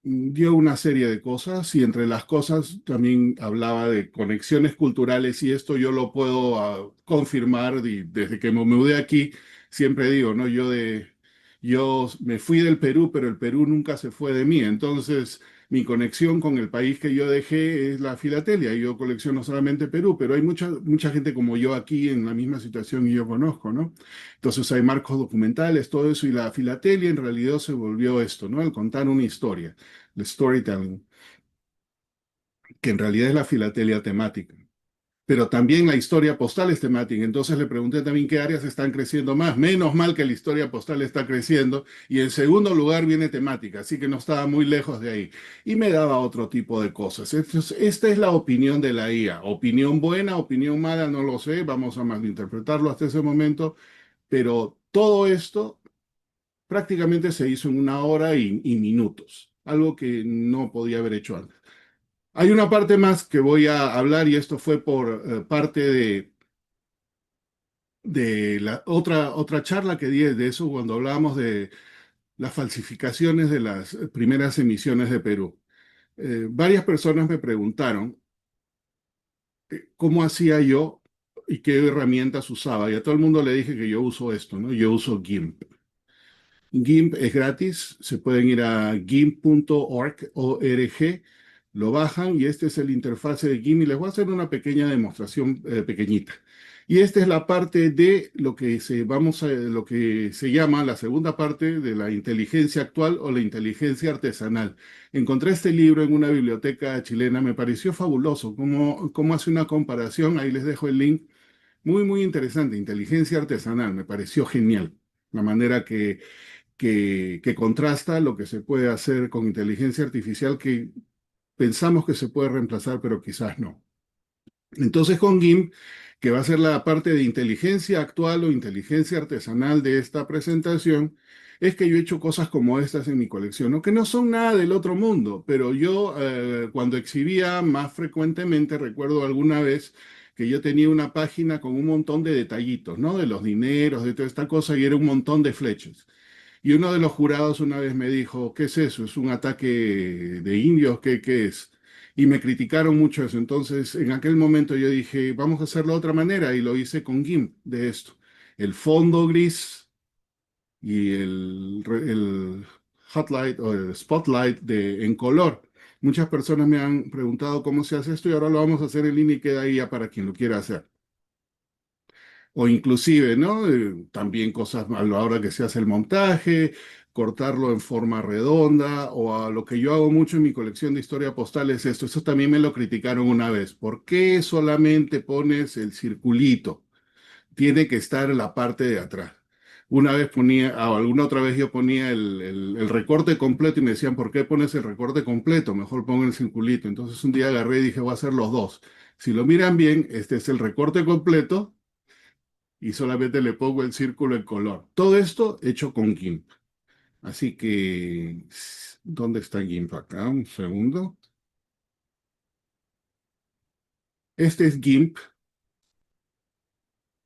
A: dio una serie de cosas y entre las cosas también hablaba de conexiones culturales y esto yo lo puedo confirmar desde que me mudé aquí, siempre digo, ¿no? Yo me fui del Perú, pero el Perú nunca se fue de mí, entonces mi conexión con el país que yo dejé es la filatelia, yo colecciono solamente Perú, pero hay mucha gente como yo aquí en la misma situación y yo conozco, ¿no? Entonces hay marcos documentales, todo eso, y la filatelia en realidad se volvió esto, ¿no? El contar una historia, el storytelling, que en realidad es la filatelia temática. Pero también la historia postal es temática. Entonces le pregunté también qué áreas están creciendo más. Menos mal que la historia postal está creciendo. Y en segundo lugar viene temática, así que no estaba muy lejos de ahí. Y me daba otro tipo de cosas. Entonces, esta es la opinión de la IA. Opinión buena, opinión mala, no lo sé. Vamos a malinterpretarlo hasta ese momento. Pero todo esto prácticamente se hizo en una hora y minutos. Algo que no podía haber hecho antes. Hay una parte más que voy a hablar y esto fue por parte de la otra charla que di de eso cuando hablábamos de las falsificaciones de las primeras emisiones de Perú. Varias personas me preguntaron cómo hacía yo y qué herramientas usaba. Y a todo el mundo le dije que yo uso esto, ¿no? Yo uso GIMP. GIMP es gratis, se pueden ir a gimp.org, lo bajan y este es el interfase de GIMP y les voy a hacer una pequeña demostración pequeñita. Y esta es la parte de lo que se llama la segunda parte de la inteligencia actual o la inteligencia artesanal. Encontré este libro en una biblioteca chilena, me pareció fabuloso, cómo hace una comparación, ahí les dejo el link, muy, muy interesante, inteligencia artesanal, me pareció genial, la manera que contrasta lo que se puede hacer con inteligencia artificial que pensamos que se puede reemplazar, pero quizás no. Entonces con GIMP, que va a ser la parte de inteligencia actual o inteligencia artesanal de esta presentación, es que yo he hecho cosas como estas en mi colección, ¿no? Que no son nada del otro mundo, pero yo cuando exhibía más frecuentemente, recuerdo alguna vez que yo tenía una página con un montón de detallitos, ¿no? De los dineros, de toda esta cosa, y era un montón de flechas. Y uno de los jurados una vez me dijo, ¿qué es eso? ¿Es un ataque de indios? ¿Qué es? Y me criticaron mucho eso. Entonces, en aquel momento yo dije, vamos a hacerlo de otra manera y lo hice con GIMP de esto. El fondo gris y el hotlight o el spotlight en color. Muchas personas me han preguntado cómo se hace esto y ahora lo vamos a hacer en línea y queda ahí ya para quien lo quiera hacer. O inclusive, ¿no? También cosas a la hora que se hace el montaje, cortarlo en forma redonda, o a lo que yo hago mucho en mi colección de historia postal es esto. Eso también me lo criticaron una vez. ¿Por qué solamente pones el circulito? Tiene que estar en la parte de atrás. Una vez ponía, o alguna otra vez yo ponía el recorte completo y me decían, ¿por qué pones el recorte completo? Mejor pongo el circulito. Entonces un día agarré y dije, voy a hacer los dos. Si lo miran bien, este es el recorte completo y solamente le pongo el círculo en color. Todo esto hecho con GIMP. Así que, ¿dónde está GIMP acá? Un segundo. Este es GIMP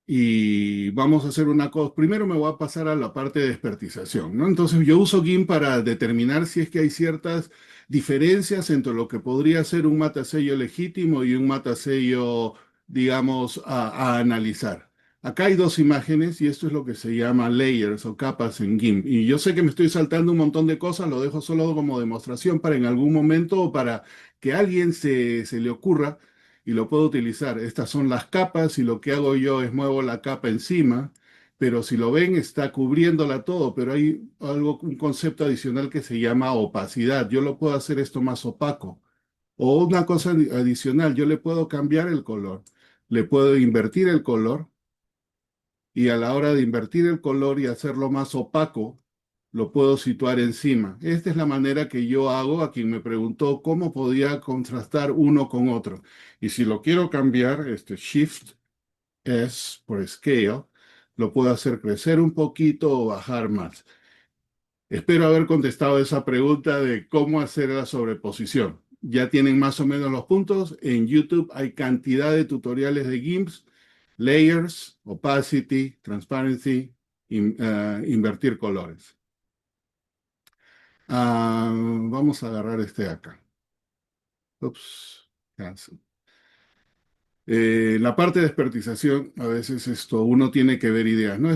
A: y vamos a hacer una cosa. Primero me voy a pasar a la parte de despertización, ¿no? Entonces yo uso GIMP para determinar si es que hay ciertas diferencias entre lo que podría ser un matasello legítimo y un matasello, digamos, a analizar. Acá hay dos imágenes y esto es lo que se llama layers o capas en GIMP. Y yo sé que me estoy saltando un montón de cosas, lo dejo solo como demostración para en algún momento o para que a alguien se le ocurra y lo puedo utilizar. Estas son las capas y lo que hago yo es muevo la capa encima, pero si lo ven está cubriéndola todo, pero hay un concepto adicional que se llama opacidad. Yo lo puedo hacer esto más opaco. O una cosa adicional, yo le puedo cambiar el color, le puedo invertir el color y a la hora de invertir el color y hacerlo más opaco, lo puedo situar encima. Esta es la manera que yo hago a quien me preguntó cómo podía contrastar uno con otro. Y si lo quiero cambiar, este Shift S por Scale, lo puedo hacer crecer un poquito o bajar más. Espero haber contestado esa pregunta de cómo hacer la sobreposición. Ya tienen más o menos los puntos. En YouTube hay cantidad de tutoriales de GIMPs, layers, opacity, transparency, invertir colores. Vamos a agarrar este de acá. Ups, cancel. La parte de expertización, a veces esto, uno tiene que ver ideas, ¿no?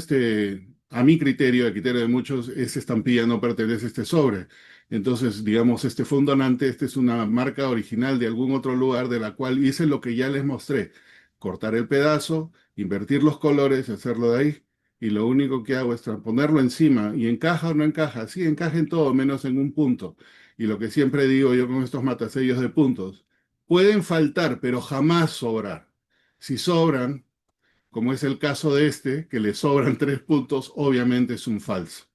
A: A mi criterio, a criterio de muchos, esta estampilla no pertenece a este sobre. Entonces, digamos, este fondonante, esta es una marca original de algún otro lugar de la cual hice lo que ya les mostré. Cortar el pedazo, invertir los colores, hacerlo de ahí. Y lo único que hago es ponerlo encima. ¿Y encaja o no encaja? Sí, encaja en todo, menos en un punto. Y lo que siempre digo yo con estos matasellos de puntos. Pueden faltar, pero jamás sobrar. Si sobran, como es el caso de este, que le sobran 3 puntos, obviamente es un falso.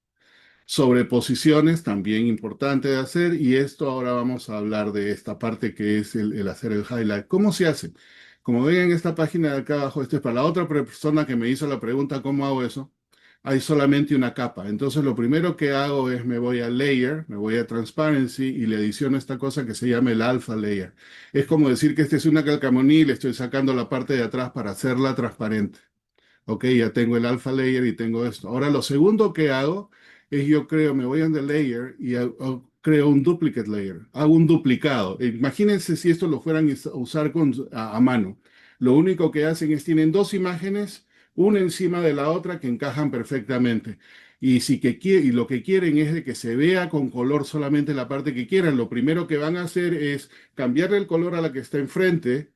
A: Sobreposiciones, también importante de hacer, y esto ahora vamos a hablar de esta parte que es el hacer el highlight. ¿Cómo se hace? Como ven en esta página de acá abajo, este es para la otra persona que me hizo la pregunta, ¿cómo hago eso? hay solamente una capa. Entonces lo primero que hago es me voy a Layer, me voy a Transparency y le adiciono esta cosa que se llama el Alpha Layer. Es como decir que esta es una calcamonía y le estoy sacando la parte de atrás para hacerla transparente. Ok, ya tengo el alpha layer y tengo esto. Ahora lo segundo que hago es yo creo, me voy a the layer y creo un duplicate layer. Hago un duplicado. Imagínense si esto lo fueran a usar a mano. Lo único que hacen es tienen dos imágenes, una encima de la otra que encajan perfectamente. Y, y lo que quieren es de que se vea con color solamente la parte que quieran. Lo primero que van a hacer es cambiarle el color a la que está enfrente,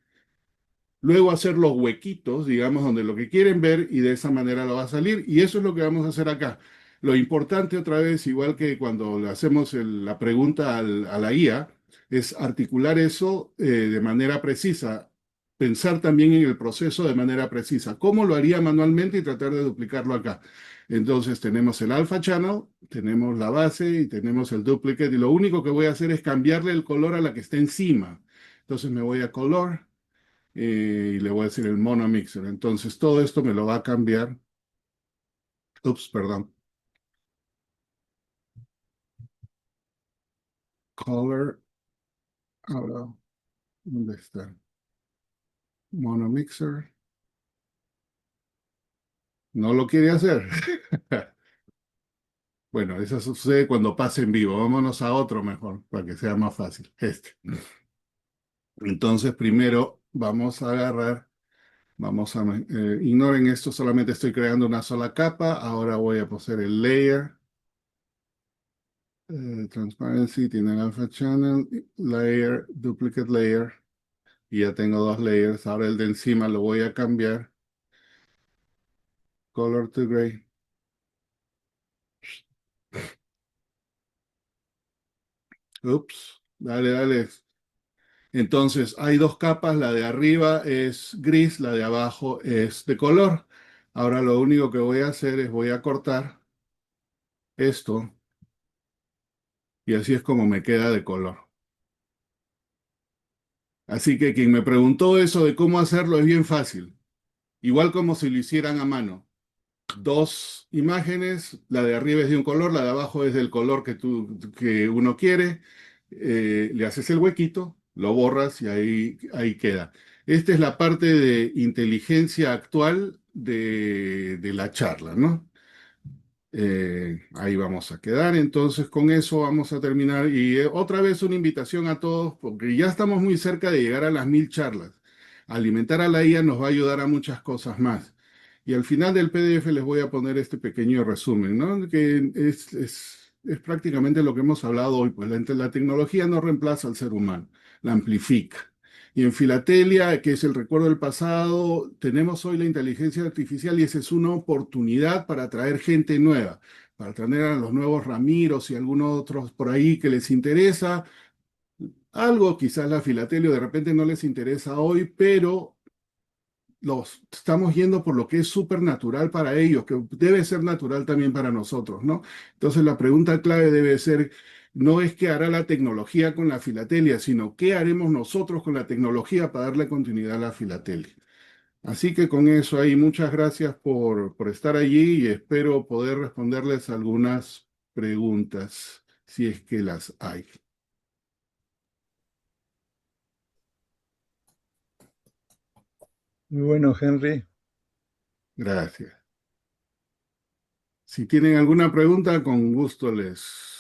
A: luego hacer los huequitos, digamos, donde lo que quieren ver y de esa manera lo va a salir. Y eso es lo que vamos a hacer acá. Lo importante otra vez, igual que cuando le hacemos la pregunta a la IA, es articular eso de manera precisa, pensar también en el proceso de manera precisa. ¿Cómo lo haría manualmente y tratar de duplicarlo acá? Entonces tenemos el alpha channel, tenemos la base y tenemos el duplicate y lo único que voy a hacer es cambiarle el color a la que está encima. Entonces me voy a color y le voy a decir el mono mixer. Entonces todo esto me lo va a cambiar. Ups, perdón. Color. Ahora, ¿dónde está? Mono mixer. No lo quiere hacer. Bueno, eso sucede cuando pase en vivo. Vámonos a otro mejor, para que sea más fácil. Este. Entonces, primero vamos a agarrar, ignoren esto, solamente estoy creando una sola capa. Ahora voy a poner el layer. Transparency, tiene el alpha channel, layer, duplicate layer. Y ya tengo dos layers. Ahora el de encima lo voy a cambiar. Color to gray. Ups. Dale, dale. Entonces hay dos capas. La de arriba es gris, la de abajo es de color. Ahora lo único que voy a hacer es voy a cortar esto y así es como me queda de color. Así que quien me preguntó eso de cómo hacerlo es bien fácil. Igual como si lo hicieran a mano. Dos imágenes, la de arriba es de un color, la de abajo es del color que uno quiere, le haces el huequito, lo borras y ahí queda. Esta es la parte de inteligencia actual de la charla, ¿no? Ahí vamos a quedar, entonces con eso vamos a terminar y otra vez una invitación a todos, porque ya estamos muy cerca de llegar a las 1000 charlas. Alimentar a la IA nos va a ayudar a muchas cosas más. Y al final del PDF les voy a poner este pequeño resumen, ¿no? Que es prácticamente lo que hemos hablado hoy, pues la tecnología no reemplaza al ser humano, la amplifica. Y en Filatelia, que es el recuerdo del pasado, tenemos hoy la inteligencia artificial y esa es una oportunidad para atraer gente nueva, para traer a los nuevos Ramiros y algunos otros por ahí que les interesa. Algo quizás la filatelia de repente no les interesa hoy, pero los estamos yendo por lo que es súper natural para ellos, que debe ser natural también para nosotros, ¿no? Entonces la pregunta clave debe ser, no es qué hará la tecnología con la filatelia, sino qué haremos nosotros con la tecnología para darle continuidad a la filatelia. Así que con eso ahí, muchas gracias por estar allí y espero poder responderles algunas preguntas, si es que las hay.
B: Muy bueno, Henry.
A: Gracias. Si tienen alguna pregunta, con gusto les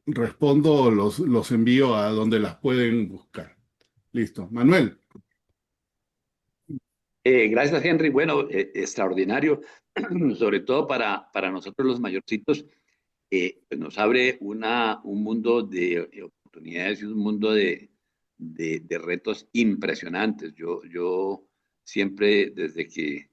A: respondo o los envío a donde las pueden buscar. Listo. Manuel,
C: Gracias, Henry. Bueno, extraordinario, sobre todo para nosotros los mayorcitos, pues nos abre un mundo de oportunidades y un mundo de retos impresionantes. Yo siempre, desde que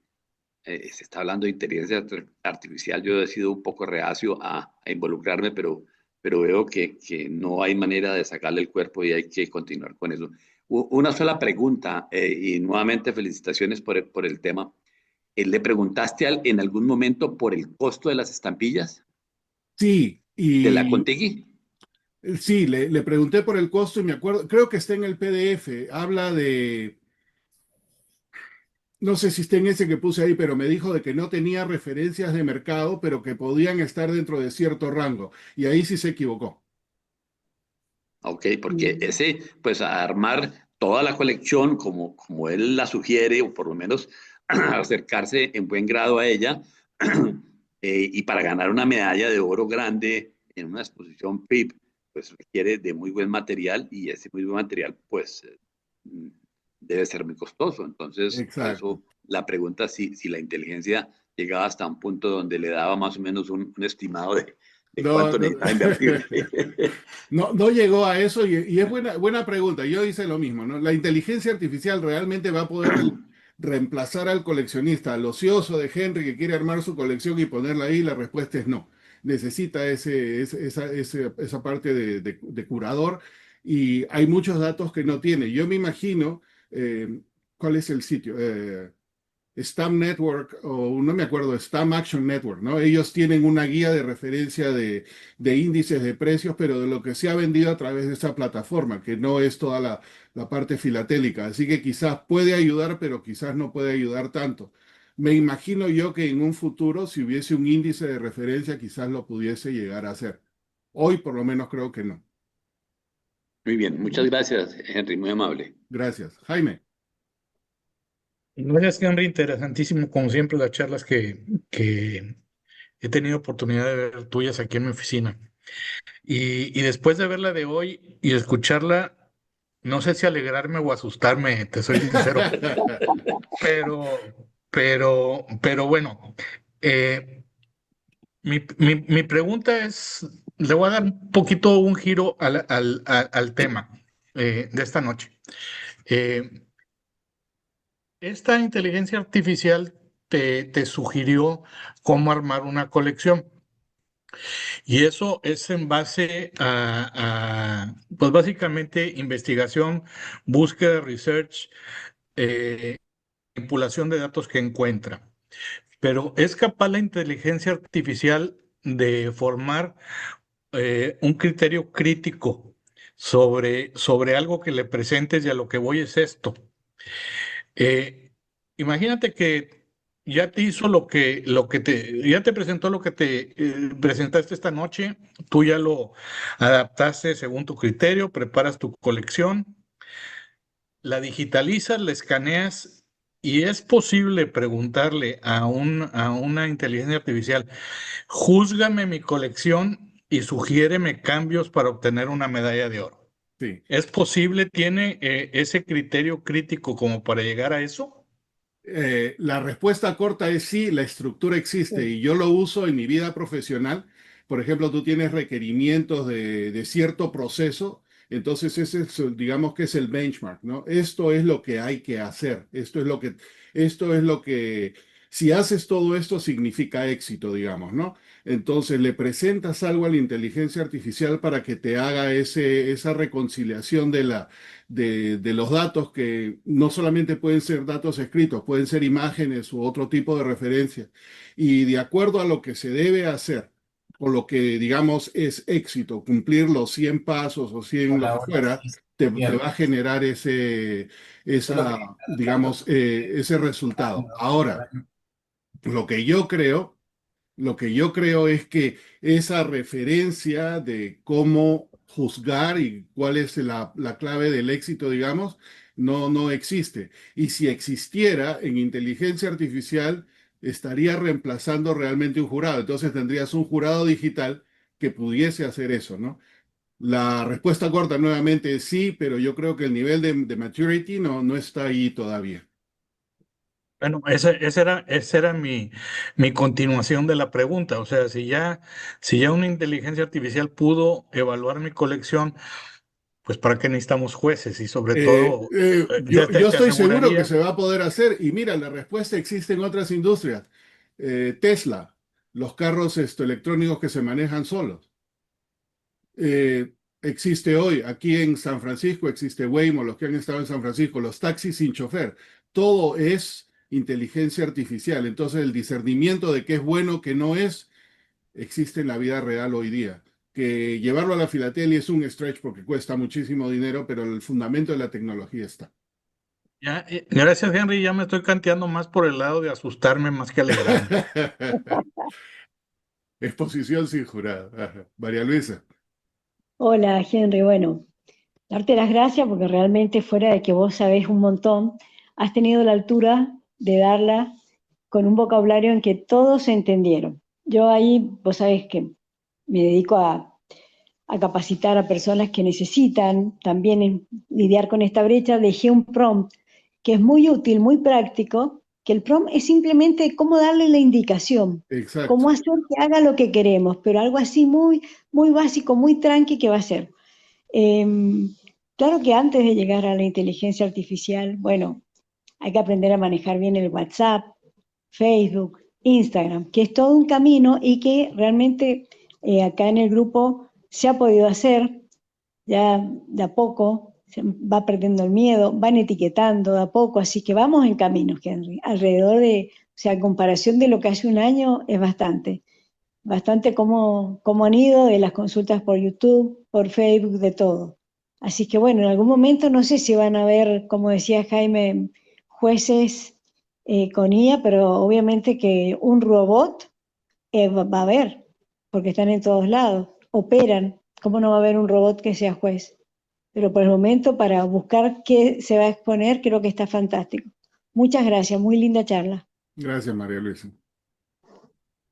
C: se está hablando de inteligencia artificial, yo he sido un poco reacio a involucrarme, pero veo que no hay manera de sacarle el cuerpo y hay que continuar con eso. Una sola pregunta, y nuevamente felicitaciones por el tema. ¿Le preguntaste en algún momento por el costo de las estampillas
A: sí,
C: de la
A: y
C: Contigui?
A: sí, le pregunté por el costo y me acuerdo, creo que está en el PDF, habla de no sé si está en ese que puse ahí, pero me dijo de que no tenía referencias de mercado, pero que podían estar dentro de cierto rango. Y ahí sí se equivocó.
C: Ok, porque ese, pues a armar toda la colección como él la sugiere, o por lo menos acercarse en buen grado a ella, y para ganar una medalla de oro grande en una exposición PIB, pues requiere de muy buen material y ese muy buen material, pues mm, debe ser muy costoso. Entonces, por
A: Exacto.
C: eso la pregunta si la inteligencia llegaba hasta un punto donde le daba más o menos un estimado de
A: No,
C: cuánto
A: no,
C: necesitaba invertir.
A: no llegó a eso y es buena pregunta. Yo hice lo mismo, ¿no? ¿La inteligencia artificial realmente va a poder reemplazar al coleccionista, al ocioso de Henry que quiere armar su colección y ponerla ahí? La respuesta es no. Necesita esa parte de curador y hay muchos datos que no tiene. Yo me imagino, ¿cuál es el sitio? Stamp Network, o no me acuerdo, Stamp Action Network, ¿no? Ellos tienen una guía de referencia de índices de precios, pero de lo que se ha vendido a través de esa plataforma, que no es toda la parte filatélica. Así que quizás puede ayudar, pero quizás no puede ayudar tanto. Me imagino yo que en un futuro, si hubiese un índice de referencia, quizás lo pudiese llegar a hacer. Hoy por lo menos creo que no.
C: Muy bien, muchas gracias, Henry, muy amable.
A: Gracias. Jaime.
B: Gracias, Henry. Interesantísimo, como siempre, las charlas que he tenido oportunidad de ver tuyas aquí en mi oficina. Y después de verla de hoy y escucharla, no sé si alegrarme o asustarme, te soy sincero, pero bueno, eh, mi pregunta es, le voy a dar un poquito un giro al tema de esta noche. Eh, Esta inteligencia artificial te sugirió cómo armar una colección y eso es en base pues básicamente investigación, búsqueda, research, manipulación de datos que encuentra. Pero ¿es capaz la inteligencia artificial de formar un criterio crítico sobre algo que le presentes y a lo que voy es esto? Eh, Imagínate que ya te hizo ya te presentó lo que te presentaste esta noche, tú ya lo adaptaste según tu criterio, preparas tu colección, la digitalizas, la escaneas y es posible preguntarle a una inteligencia artificial, júzgame mi colección y sugiéreme cambios para obtener una medalla de oro.
A: Sí.
B: ¿Es posible? ¿Tiene ese criterio crítico como para llegar a eso?
A: La respuesta corta es sí, la estructura existe y yo lo uso en mi vida profesional. Por ejemplo, tú tienes requerimientos de cierto proceso, entonces ese es, digamos que es el benchmark, ¿no? Esto es lo que hay que hacer, esto es lo que, si haces todo esto significa éxito, digamos, ¿no? Entonces le presentas algo a la inteligencia artificial para que te haga esa reconciliación de los datos que no solamente pueden ser datos escritos, pueden ser imágenes u otro tipo de referencia. Y de acuerdo a lo que se debe hacer, o lo que digamos es éxito, cumplir los 100 pasos o 100 lo
D: Hola,
A: que
D: hola,
A: fuera,
D: sí,
A: te va a
D: cierto.
A: generar
D: Solo
A: esa,
D: quería aclararlo
A: digamos, ese resultado. Ahora, lo que yo creo lo que yo creo es que esa referencia de cómo juzgar y cuál es la clave del éxito, digamos, no existe. Y si existiera en inteligencia artificial, estaría reemplazando realmente un jurado. Entonces tendrías un jurado digital que pudiese hacer eso, ¿no? La respuesta corta nuevamente es sí, pero yo creo que el nivel de maturity no está ahí todavía.
B: Bueno, esa era mi continuación de la pregunta. O sea, si ya una inteligencia artificial pudo evaluar mi colección, pues ¿para qué necesitamos jueces? Y sobre todo,
A: Yo
B: te
A: estoy seguro que
B: aseguraría,
A: se va a poder hacer. Y mira, la respuesta existe en otras industrias. Tesla, los carros electrónicos que se manejan solos. Existe hoy, aquí en San Francisco, existe Waymo, los que han estado en San Francisco, los taxis sin chofer. Todo es inteligencia artificial. Entonces, el discernimiento de qué es bueno, qué no es, existe en la vida real hoy día. Que llevarlo a la filatelia es un stretch porque cuesta muchísimo dinero, pero el fundamento de la tecnología está.
B: Ya, gracias, Henry. Ya me estoy canteando más por el lado de asustarme más que alegrarme.
A: Exposición sin jurado. Ajá. María Luisa.
E: Hola, Henry. Bueno, darte las gracias porque realmente fuera de que vos sabés un montón, has tenido la altura de darla con un vocabulario en que todos se entendieron. Yo ahí, vos sabés que me dedico a capacitar a personas que necesitan también lidiar con esta brecha. Dejé un prompt que es muy útil, muy práctico, que el prompt es simplemente cómo darle la indicación,
A: Exacto.
E: cómo hacer que haga lo que queremos, pero algo así muy, muy básico, muy tranqui que va a ser. Eh, claro que antes de llegar a la inteligencia artificial, bueno, hay que aprender a manejar bien el WhatsApp, Facebook, Instagram, que es todo un camino y que realmente acá en el grupo se ha podido hacer, ya de a poco se va perdiendo el miedo, van etiquetando de a poco, así que vamos en camino, Henry. Alrededor de, o sea, en comparación de lo que hace un año es bastante, bastante como han ido de las consultas por YouTube, por Facebook, de todo. Así que bueno, en algún momento no sé si van a ver, como decía Jaime, jueces con IA, pero obviamente que un robot va a haber, porque están en todos lados, operan. ¿Cómo no va a haber un robot que sea juez? Pero por el momento, para buscar qué se va a exponer, creo que está fantástico. Muchas gracias, muy linda charla.
A: Gracias, María Luisa.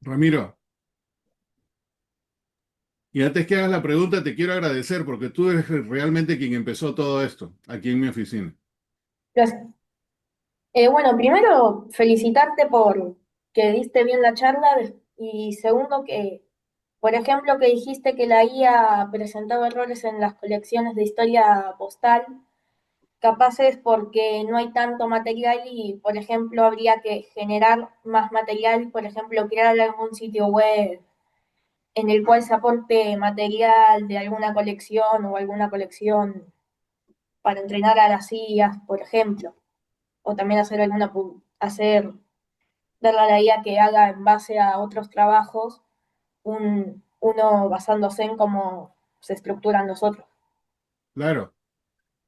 A: Ramiro, y antes que hagas la pregunta, te quiero agradecer porque tú eres realmente quien empezó todo esto aquí en mi oficina.
F: Gracias. Bueno, primero felicitarte por que diste bien la charla y segundo que, por ejemplo, que dijiste que la IA presentaba errores en las colecciones de historia postal, capaz es porque no hay tanto material y, por ejemplo, habría que generar más material, por ejemplo, crear algún sitio web en el cual se aporte material de alguna colección o alguna colección para entrenar a las IAs, por ejemplo, o también hacer hacer darle a la IA que haga en base a otros trabajos, uno basándose en cómo se estructuran los otros.
A: Claro,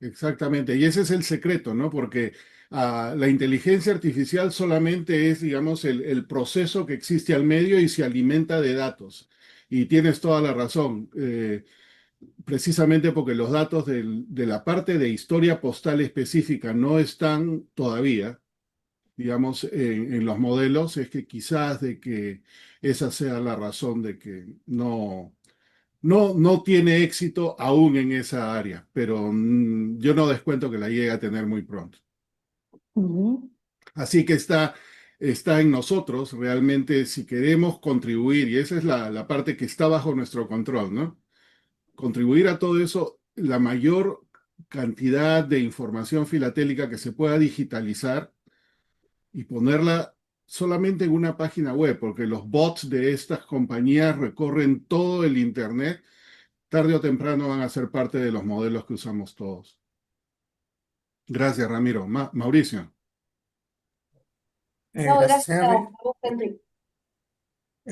A: exactamente. Y ese es el secreto, ¿no? Porque la inteligencia artificial solamente es, digamos, el proceso que existe al medio y se alimenta de datos. Y tienes toda la razón. Precisamente porque los datos de la parte de historia postal específica no están todavía, digamos, en los modelos, es que quizás de que esa sea la razón de que no tiene éxito aún en esa área, pero yo no descuento que la llegue a tener muy pronto.
E: Uh -huh.
A: Así que está en nosotros realmente si queremos contribuir, y esa es la parte que está bajo nuestro control, ¿no? Contribuir a todo eso, la mayor cantidad de información filatélica que se pueda digitalizar y ponerla solamente en una página web, porque los bots de estas compañías recorren todo el Internet, tarde o temprano van a ser parte de los modelos que usamos todos. Gracias, Ramiro. Mauricio.
F: No,
G: Gracias,
F: gracias a
G: Henry.
F: vos, Henry,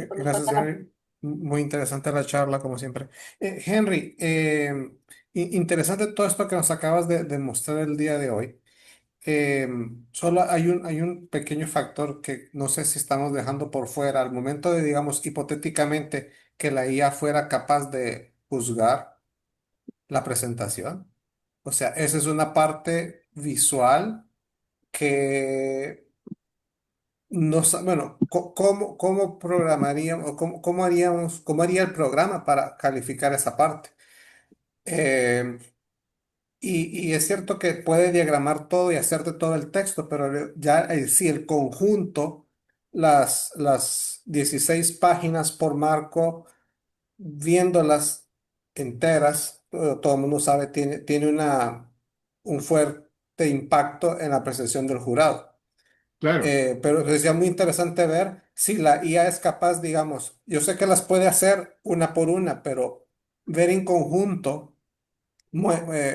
F: por
G: Gracias,
F: despertar la...
G: Henry. Muy interesante la charla, como siempre. Henry, interesante todo esto que nos acabas de mostrar el día de hoy. Solo hay un pequeño factor que no sé si estamos dejando por fuera. Al momento de, digamos, hipotéticamente que la IA fuera capaz de juzgar la presentación. O sea, esa es una parte visual que no, bueno, ¿cómo programaríamos o cómo haríamos, cómo haría el programa para calificar esa parte? Eh, y es cierto que puede diagramar todo y hacerte todo el texto, pero ya sí, el conjunto, las 16 páginas por marco, viéndolas enteras, todo el mundo sabe, tiene un fuerte impacto en la percepción del jurado.
A: Claro,
G: Pero sería muy interesante ver si la IA es capaz, digamos, yo sé que las puede hacer una por una, pero ver en conjunto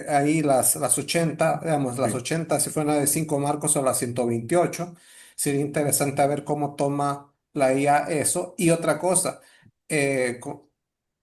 G: ahí las 80 digamos, las
A: sí,
G: 80 si fuera de 5 marcos o las 128 sería interesante ver cómo toma la IA eso. Y otra cosa,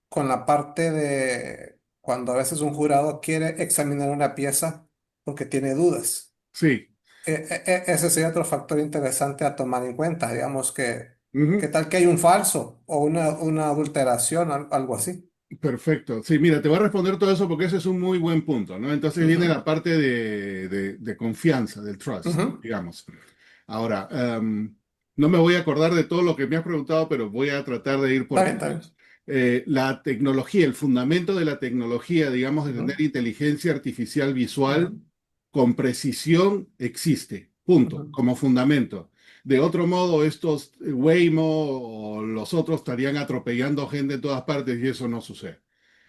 G: con la parte de cuando a veces un jurado quiere examinar una pieza porque tiene dudas.
A: sí.
G: Ese sería otro factor interesante a tomar en cuenta, digamos que, ¿qué
A: Ujú.
G: tal que hay un falso o una adulteración, algo así?
A: Perfecto. Sí, mira, te voy a responder todo eso porque ese es un muy buen punto, ¿no? Entonces viene
G: Ujú,
A: la parte de confianza, del trust,
G: ujú.
A: digamos. Ahora, no me voy a acordar de todo lo que me has preguntado, pero voy a tratar de ir
G: Está
A: por
G: bien, está bien.
A: puntos. La tecnología, el fundamento de la tecnología, digamos, de tener
G: Ujú,
A: inteligencia artificial visual
G: ujú,
A: con precisión existe, punto,
G: ujú,
A: como fundamento. De otro modo, estos Waymo o los otros estarían atropellando gente en todas partes y eso no sucede.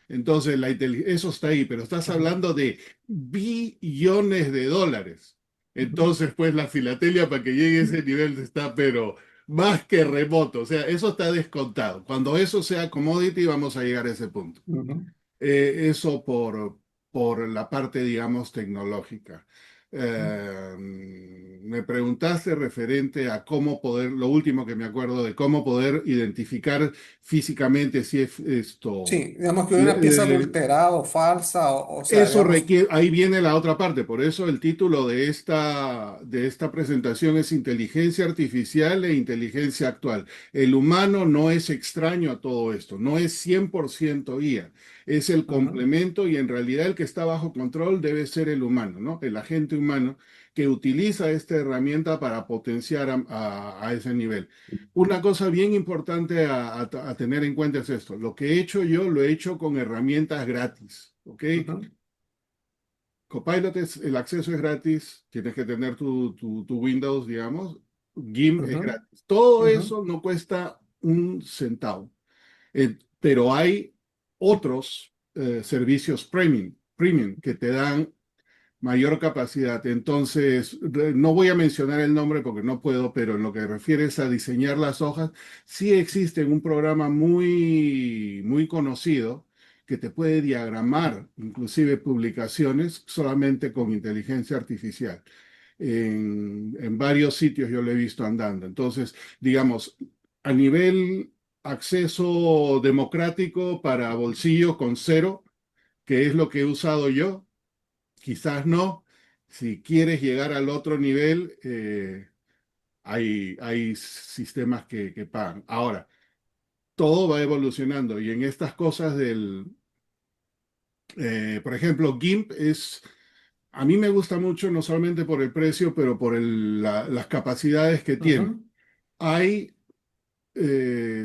A: Entonces, eso está ahí, pero estás
G: ujú,
A: hablando de billones de dólares.
G: ujú,
A: Entonces, pues la filatelia para que llegue a ese nivel está, pero más que remoto. O sea, eso está descontado. Cuando eso sea commodity, vamos a llegar a ese punto.
G: ujú.
A: Eso por la parte, digamos, tecnológica. Me preguntaste referente a cómo poder, lo último que me acuerdo de cómo poder identificar físicamente si es esto.
G: Sí, digamos que una pieza
A: eh,
G: adulterada o falsa, o sea,
A: Eso
G: digamos.
A: requiere, ahí viene la otra parte, por eso el título de esta presentación es Inteligencia Artificial e Inteligencia Actual. El humano no es extraño a todo esto, no es 100% IA, es el
G: Ujú,
A: complemento y en realidad el que está bajo control debe ser el humano, ¿no? El agente humano que utiliza esta herramienta para potenciar a ese nivel. Una cosa bien importante a tener en cuenta es esto, lo que he hecho yo lo he hecho con herramientas gratis, ¿ok?
G: ujú,
A: Copilot el acceso es gratis, tienes que tener tu Windows, digamos. GIMP es
G: ujú,
A: gratis. Todo
G: ujú,
A: eso no cuesta un centavo. Pero hay otros servicios premium que te dan mayor capacidad. Entonces, no voy a mencionar el nombre porque no puedo, pero en lo que refieres a diseñar las hojas, sí existe un programa muy conocido que te puede diagramar inclusive publicaciones solamente con inteligencia artificial. En varios sitios yo lo he visto andando. Entonces, digamos, a nivel acceso democrático para bolsillo con cero, que es lo que he usado yo, quizás no. Si quieres llegar al otro nivel, hay sistemas que pagan. Ahora, todo va evolucionando y en estas cosas por ejemplo, GIMP a mí me gusta mucho no solamente por el precio, pero por las capacidades que tiene.
G: ujú,
A: Hay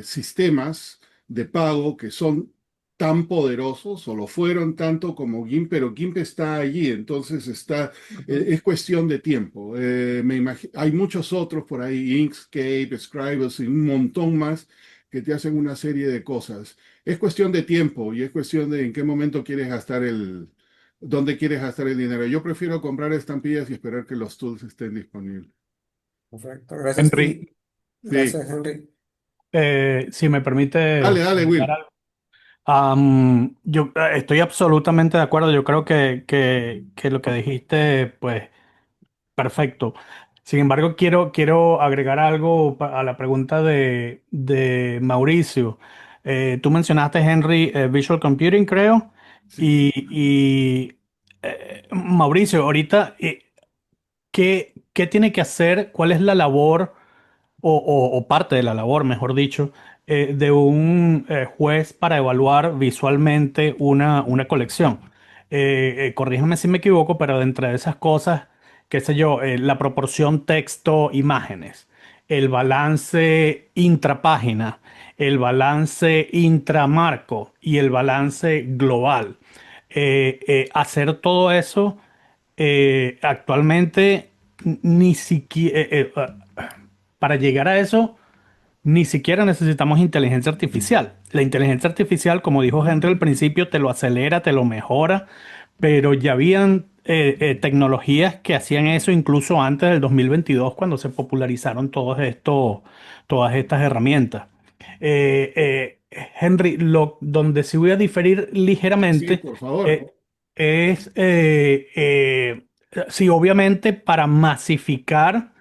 A: sistemas de pago que son tan poderosos o lo fueron tanto como GIMP, pero GIMP está allí, entonces
G: ujú.
A: es cuestión de tiempo. Hay muchos otros por ahí, Inkscape, Scribus y un montón más que te hacen una serie de cosas. Es cuestión de tiempo y es cuestión de en qué momento quieres gastar dónde quieres gastar el dinero. Yo prefiero comprar estampillas y esperar que los tools estén disponibles.
G: Perfecto, gracias.
B: Henry,
G: Y
A: Sí,
G: gracias, Henry.
B: si me
A: dale,
B: permite
A: dale,
B: agregar
A: Will.
B: algo. Yo estoy absolutamente de acuerdo. Yo creo que lo que dijiste, pues, perfecto. Sin embargo, quiero agregar algo a la pregunta de Mauricio. Tú mencionaste, Henry, Visual Computing, creo.
A: Sí.
B: Y Mauricio, ahorita, ¿qué tiene que hacer? ¿Cuál es la labor? O parte de la labor, mejor dicho, de un juez para evaluar visualmente una colección. Corrígeme si me equivoco, pero dentro de esas cosas, qué sé yo, la proporción texto-imágenes, el balance intrapágina, el balance intramarco y el balance global. Hacer todo eso actualmente ni siquiera para llegar a eso, ni siquiera necesitamos inteligencia artificial. La inteligencia artificial, como dijo Henry al principio, te lo acelera, te lo mejora, pero ya habían tecnologías que hacían eso incluso antes del 2022, cuando se popularizaron todas estas herramientas. Henry, donde sí voy a diferir
A: Sí,
B: ligeramente
A: por favor.
B: eh, es, sí, obviamente para masificar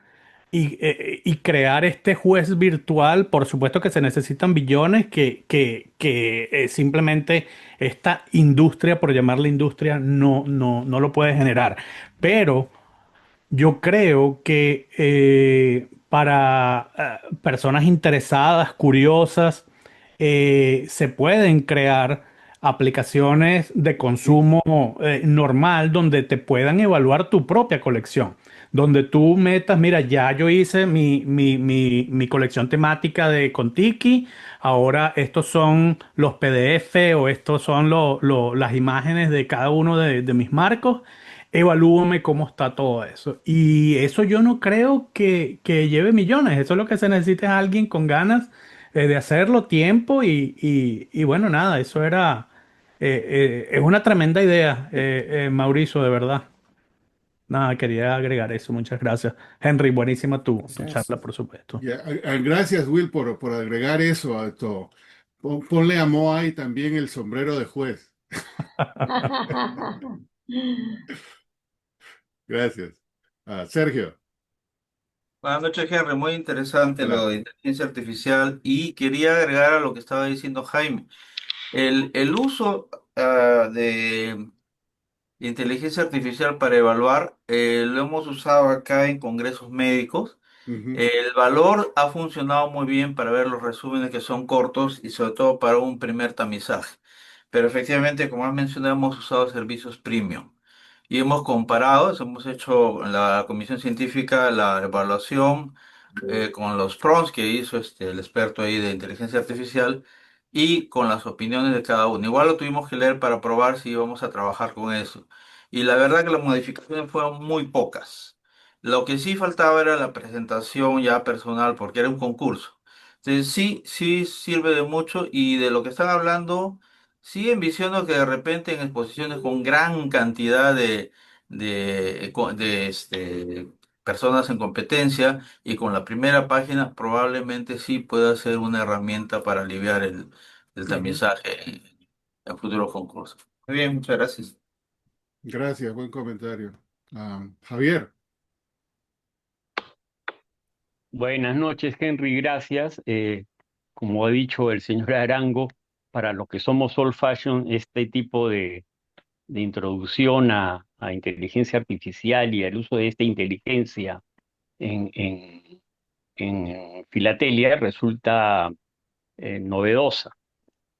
B: y crear este juez virtual, por supuesto que se necesitan billones que simplemente esta industria, por llamarla industria, no lo puede generar. Pero
H: yo creo que para personas interesadas, curiosas, se pueden crear aplicaciones de consumo normal donde te puedan evaluar tu propia colección. Donde tú metas, mira, ya yo hice mi colección temática de Contiki, ahora estos son los PDF o estos son las imágenes de cada uno de mis marcos. Evalúame cómo está todo eso. Y eso yo no creo que lleve millones. Eso es lo que se necesita es alguien con ganas de hacerlo, tiempo y bueno, nada, eso era, es una tremenda idea, Mauricio, de verdad. Nada, quería agregar eso. Muchas gracias. Henry, buenísima tu
G: Gracias.
H: charla, por supuesto.
A: Ya, gracias, Will, por agregar eso a esto. Ponle a Moai también el sombrero de juez. Gracias. Sergio,
I: Buenas noches, Henry. Muy interesante lo
A: hola.
I: de inteligencia artificial y quería agregar a lo que estaba diciendo Jaime. El uso de inteligencia artificial para evaluar lo hemos usado acá en congresos médicos.
A: Ujú,
I: El valor ha funcionado muy bien para ver los resúmenes que son cortos y sobre todo para un primer tamizaje. Pero efectivamente, como has mencionado, hemos usado servicios premium y hemos comparado, hemos hecho en la comisión científica la evaluación con los prompts que hizo el experto ahí de inteligencia artificial y con las opiniones de cada uno. Igual lo tuvimos que leer para probar si íbamos a trabajar con eso. Y la verdad que las modificaciones fueron muy pocas. Lo que sí faltaba era la presentación ya personal porque era un concurso. Entonces sí, sí sirve de mucho y de lo que están hablando, sí envisiono que de repente en exposiciones con gran cantidad de personas en competencia y con la primera página probablemente sí pueda ser una herramienta para aliviar el
A: ujú.
I: tamizaje en futuros concursos. Muy bien, muchas gracias.
A: Gracias, buen comentario. Javier,
J: Buenas noches, Henry, gracias. Como ha dicho el señor Arango, para los que somos old fashion, este tipo de introducción a inteligencia artificial y el uso de esta inteligencia en, en, en filatelia resulta novedosa.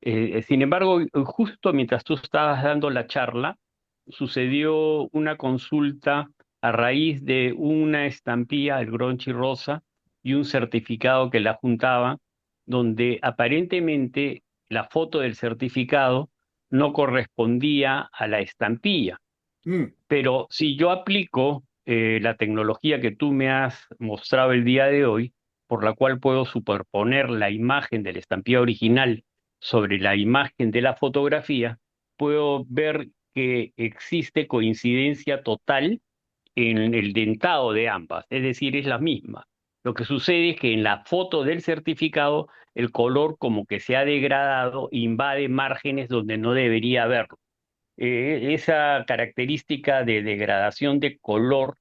J: Sin embargo, justo mientras tú estabas dando la charla, sucedió una consulta a raíz de una estampilla, el Gronchi Rosa, y un certificado que la juntaba, donde aparentemente la foto del certificado no correspondía a la estampilla.
A: mm,
J: Pero si yo aplico la tecnología que tú me has mostrado el día de hoy, por la cual puedo superponer la imagen de la estampilla original sobre la imagen de la fotografía, puedo ver que existe coincidencia total en el dentado de ambas, es decir, es la misma. Lo que sucede es que en la foto del certificado el color como que se ha degradado, invade márgenes donde no debería haberlo. Esa característica de degradación de color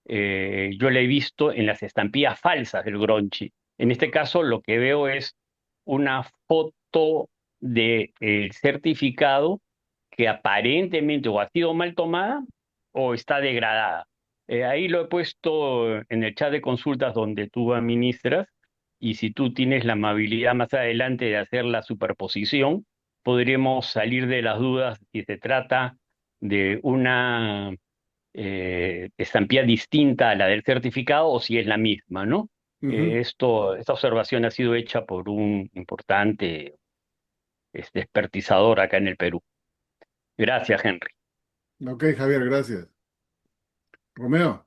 J: yo la he visto en las estampillas falsas del Gronchi. En este caso lo que veo es una foto del certificado que aparentemente o ha sido mal tomada o está degradada. Ahí lo he puesto en el chat de consultas donde tú administras y si tú tienes la amabilidad más adelante de hacer la superposición, podremos salir de las dudas si se trata de una estampilla distinta a la del certificado o si es la misma, ¿no?
A: ujú.
J: Esta observación ha sido hecha por un importante expertizador acá en el Perú. Gracias, Henry.
A: Ok, Javier, gracias. Romeo,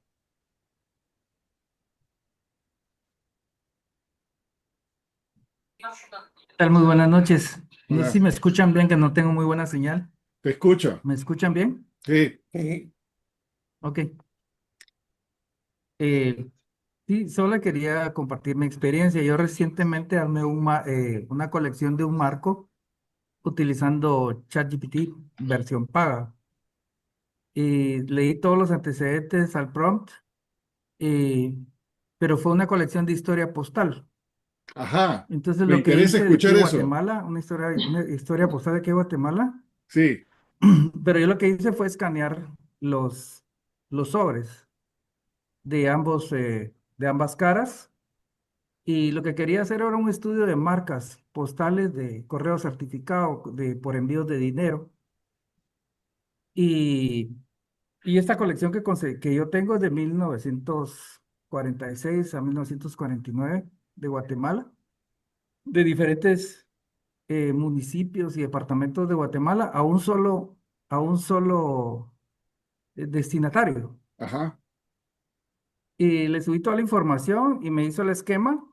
K: ¿Qué tal? Muy buenas noches. No sé si
A: hola,
K: me escuchan bien, que no tengo muy buena señal.
A: te escucho.
K: ¿Me escuchan bien?
A: Sí,
K: Ok. Eh, sí, solo quería compartir mi experiencia. Yo recientemente armé una colección de un marco utilizando ChatGPT versión paga. Y leí todos los antecedentes al prompt, y- pero fue una colección de historia postal.
A: ajá,
K: Entonces
A: me
K: lo que
A: interesa
K: hice de aquí
A: escuchar
K: de
A: eso.
K: Guatemala, una historia postal de aquí de Guatemala.
A: Sí,
K: Pero yo lo que hice fue escanear los sobres de ambas caras. Y lo que quería hacer era un estudio de marcas postales de correo certificado por envíos de dinero. Y, y esta colección que yo tengo es de 1946 a 1949 de Guatemala, de diferentes municipios y departamentos de Guatemala a un solo destinatario.
A: Ajá,
K: Y le subí toda la información y me hizo el esquema.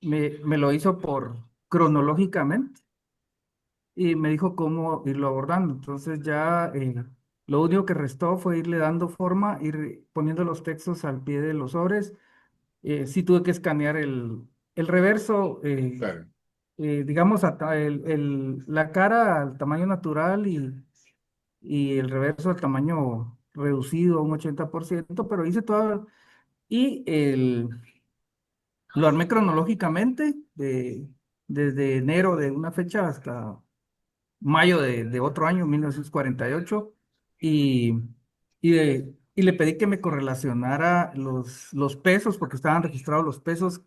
K: Me lo hizo por cronológicamente y me dijo cómo irlo abordando. Entonces ya lo único que restó fue irle dando forma, ir poniendo los textos al pie de los sobres. Sí tuve que escanear el reverso,
A: claro,
K: digamos, la cara al tamaño natural y el reverso al tamaño reducido, un 80%, pero hice todo. Y lo armé cronológicamente, desde enero de una fecha hasta mayo de otro año, 1948, y, y le pedí que me correlacionara los pesos, porque estaban registrados los pesos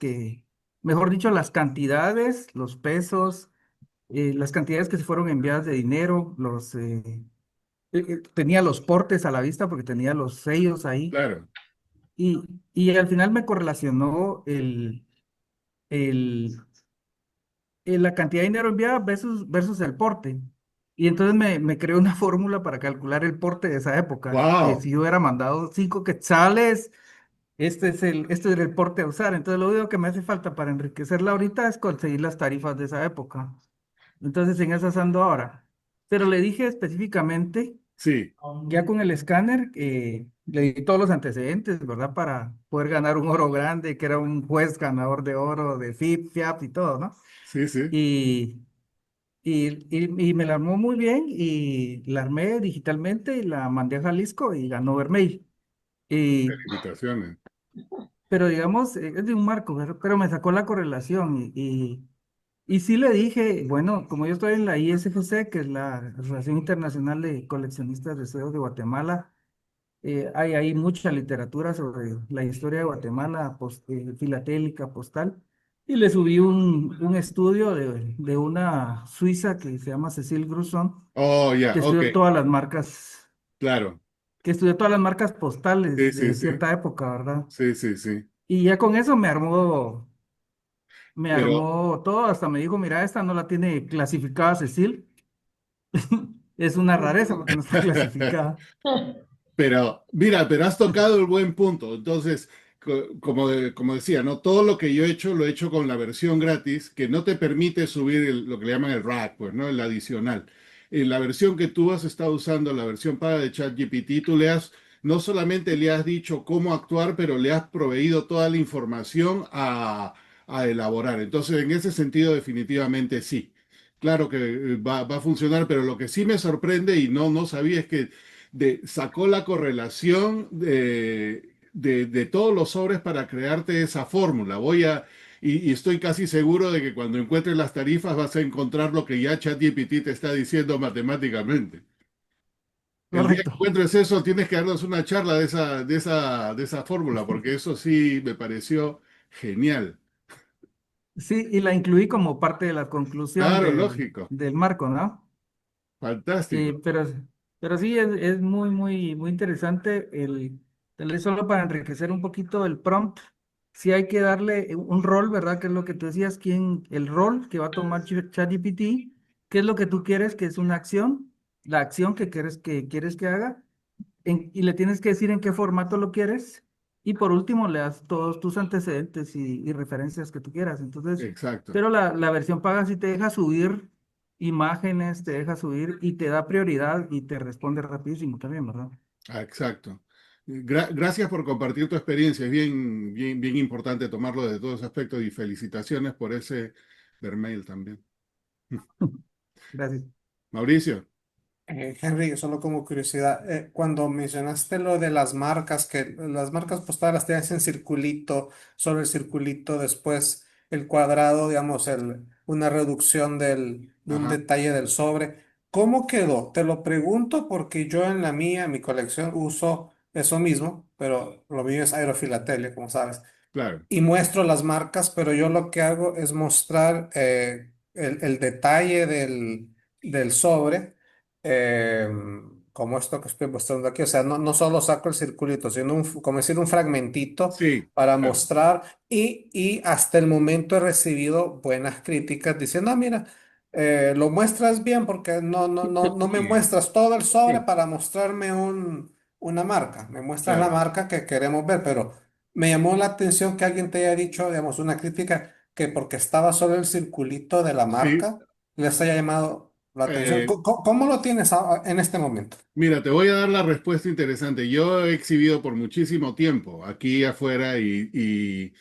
K: mejor dicho, las cantidades, los pesos, las cantidades que se fueron enviadas de dinero, tenía los portes a la vista porque tenía los sellos ahí,
A: claro.
K: y, y al final me correlacionó el, la cantidad de dinero enviada versus el porte. Y entonces me creó una fórmula para calcular el porte de esa época, que
A: Wow,
K: si yo hubiera mandado 5 quetzales, este es el porte a usar. Entonces lo único que me hace falta para enriquecerla ahorita es conseguir las tarifas de esa época. Entonces en esas ando ahora. Pero le dije específicamente,
A: sí,
K: ya con el escáner, le di todos los antecedentes, ¿verdad? Para poder ganar un oro grande, que era un juez ganador de oro de FIP, FIAP y todo, ¿no?
A: sí, sí.
K: Y, y me la armó muy bien y la armé digitalmente y la mandé a Jalisco y ganó Vermeil. Y,
A: Felicitaciones.
K: pero digamos, es de un marco, pero me sacó la correlación y sí le dije, bueno, como yo estoy en la ISFC, que es la Asociación Internacional de Coleccionistas de Sellos de Guatemala, hay ahí mucha literatura sobre la historia de Guatemala, filatélica, postal, y le subí un estudio de una suiza que se llama Cecile Grusson,
A: Oh, ya,
K: que
A: ok,
K: estudió todas las marcas,
A: claro.
K: que estudió todas las marcas
A: Sí,
K: postales
A: sí,
K: de
A: sí,
K: cierta época, ¿verdad?
A: sí, sí, sí.
K: Y ya con eso me
A: Pero,
K: armó todo, hasta me dijo, mira, esta no la tiene clasificada Cecile, es una rareza porque no está clasificada.
A: pero, mira, pero has tocado el buen punto. Entonces, como decía, ¿no? Todo lo que yo he hecho, lo he hecho con la versión gratis, que no te permite subir lo que le llaman el rack, pues, ¿no? El adicional. En la versión que tú has estado usando, la versión paga de ChatGPT, no solamente le has dicho cómo actuar, pero le has proveído toda la información a elaborar. Entonces, en ese sentido, definitivamente sí. Claro que va a funcionar, pero lo que sí me sorprende y no sabía es que sacó la correlación de todos los sobres para crearte esa fórmula. Y estoy casi seguro de que cuando encuentres las tarifas vas a encontrar lo que ya ChatGPT te está diciendo matemáticamente. El día que
K: Correcto.
A: encuentres eso, tienes que darnos una charla de esa fórmula, porque eso sí me pareció genial.
K: Sí, y la incluí como parte de la conclusión
A: Claro, lógico,
K: del marco, ¿no?
A: fantástico.
K: Eh, pero, pero sí, es muy, muy, muy interesante tal vez solo para enriquecer un poquito el prompt. Sí hay que darle un rol, ¿verdad? Que es lo que tú decías, el rol que va a tomar ChatGPT, qué es lo que tú quieres que es una acción, la acción que quieres que haga, y le tienes que decir en qué formato lo quieres, y por último le das todos tus antecedentes y referencias que tú quieras. Entonces,
A: Exacto.
K: pero la versión paga sí te deja subir imágenes, te deja subir y te da prioridad y te responde rapidísimo también, ¿verdad?
A: Ah, exacto. Gracias por compartir tu experiencia. Es bien, bien, bien importante tomarlo desde todos los aspectos y felicitaciones por ese Vermeil también.
K: Gracias.
A: Mauricio.
G: Henry, solo como curiosidad, cuando mencionaste lo de las marcas, que las marcas postales te hacen circulito, sobre el circulito, después el cuadrado, digamos, una reducción de un
A: Ajá.
G: detalle del sobre, ¿cómo quedó? Te lo pregunto porque yo en mi colección uso eso mismo, pero lo mío es aerofilatelia, como sabes.
A: Claro.
G: Y muestro las marcas, pero yo lo que hago es mostrar el detalle del sobre, eh, como esto que estoy mostrando aquí. O sea, no solo saco el circulito, sino como decir, un fragmentito
A: Sí,
G: para
A: claro.
G: mostrar. Y hasta el momento he recibido buenas críticas diciendo, ah, mira, lo muestras bien porque no me
A: Sí,
G: muestras todo el sobre
A: sí,
G: para mostrarme una marca. Me muestras la
A: claro.
G: marca que queremos ver, pero me llamó la atención que alguien te haya dicho, digamos, una crítica que porque estaba solo el circulito de la
A: Sí.
G: marca, les haya llamado la atención.
A: Eh,
G: ¿Cómo lo tienes en este momento?
A: Mira, te voy a dar la respuesta interesante. Yo he exhibido por muchísimo tiempo aquí afuera y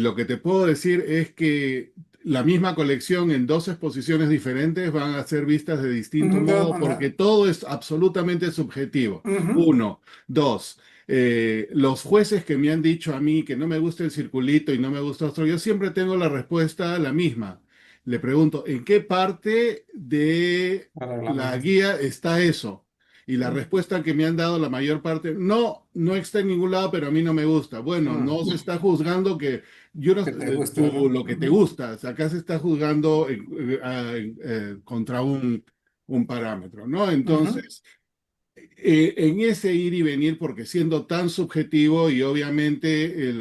A: lo que te puedo decir es que la misma colección en dos exposiciones diferentes van a ser vistas de distinto
G: Ujú, de
A: modo
G: otra
A: porque
G: manera.
A: todo es absolutamente subjetivo.
G: Ujú,
A: Uno, dos. Los jueces que me han dicho a mí que no me gusta el circulito y no me gusta otro, yo siempre tengo la respuesta la misma. Le pregunto, ¿en qué parte de
G: el
A: la
G: reglamento.
A: guía está eso? Y la
G: Mm,
A: respuesta que me han dado la mayor parte, no, no está en ningún lado, pero a mí no me gusta. Bueno, no se
G: mm,
A: está juzgando que yo no,
G: que te guste, ¿verdad?
A: lo que te
G: Ujú,
A: gusta, o sea, acá se está juzgando contra un parámetro, ¿no?
G: ujú,
A: Entonces, en ese ir y venir, porque siendo tan subjetivo y obviamente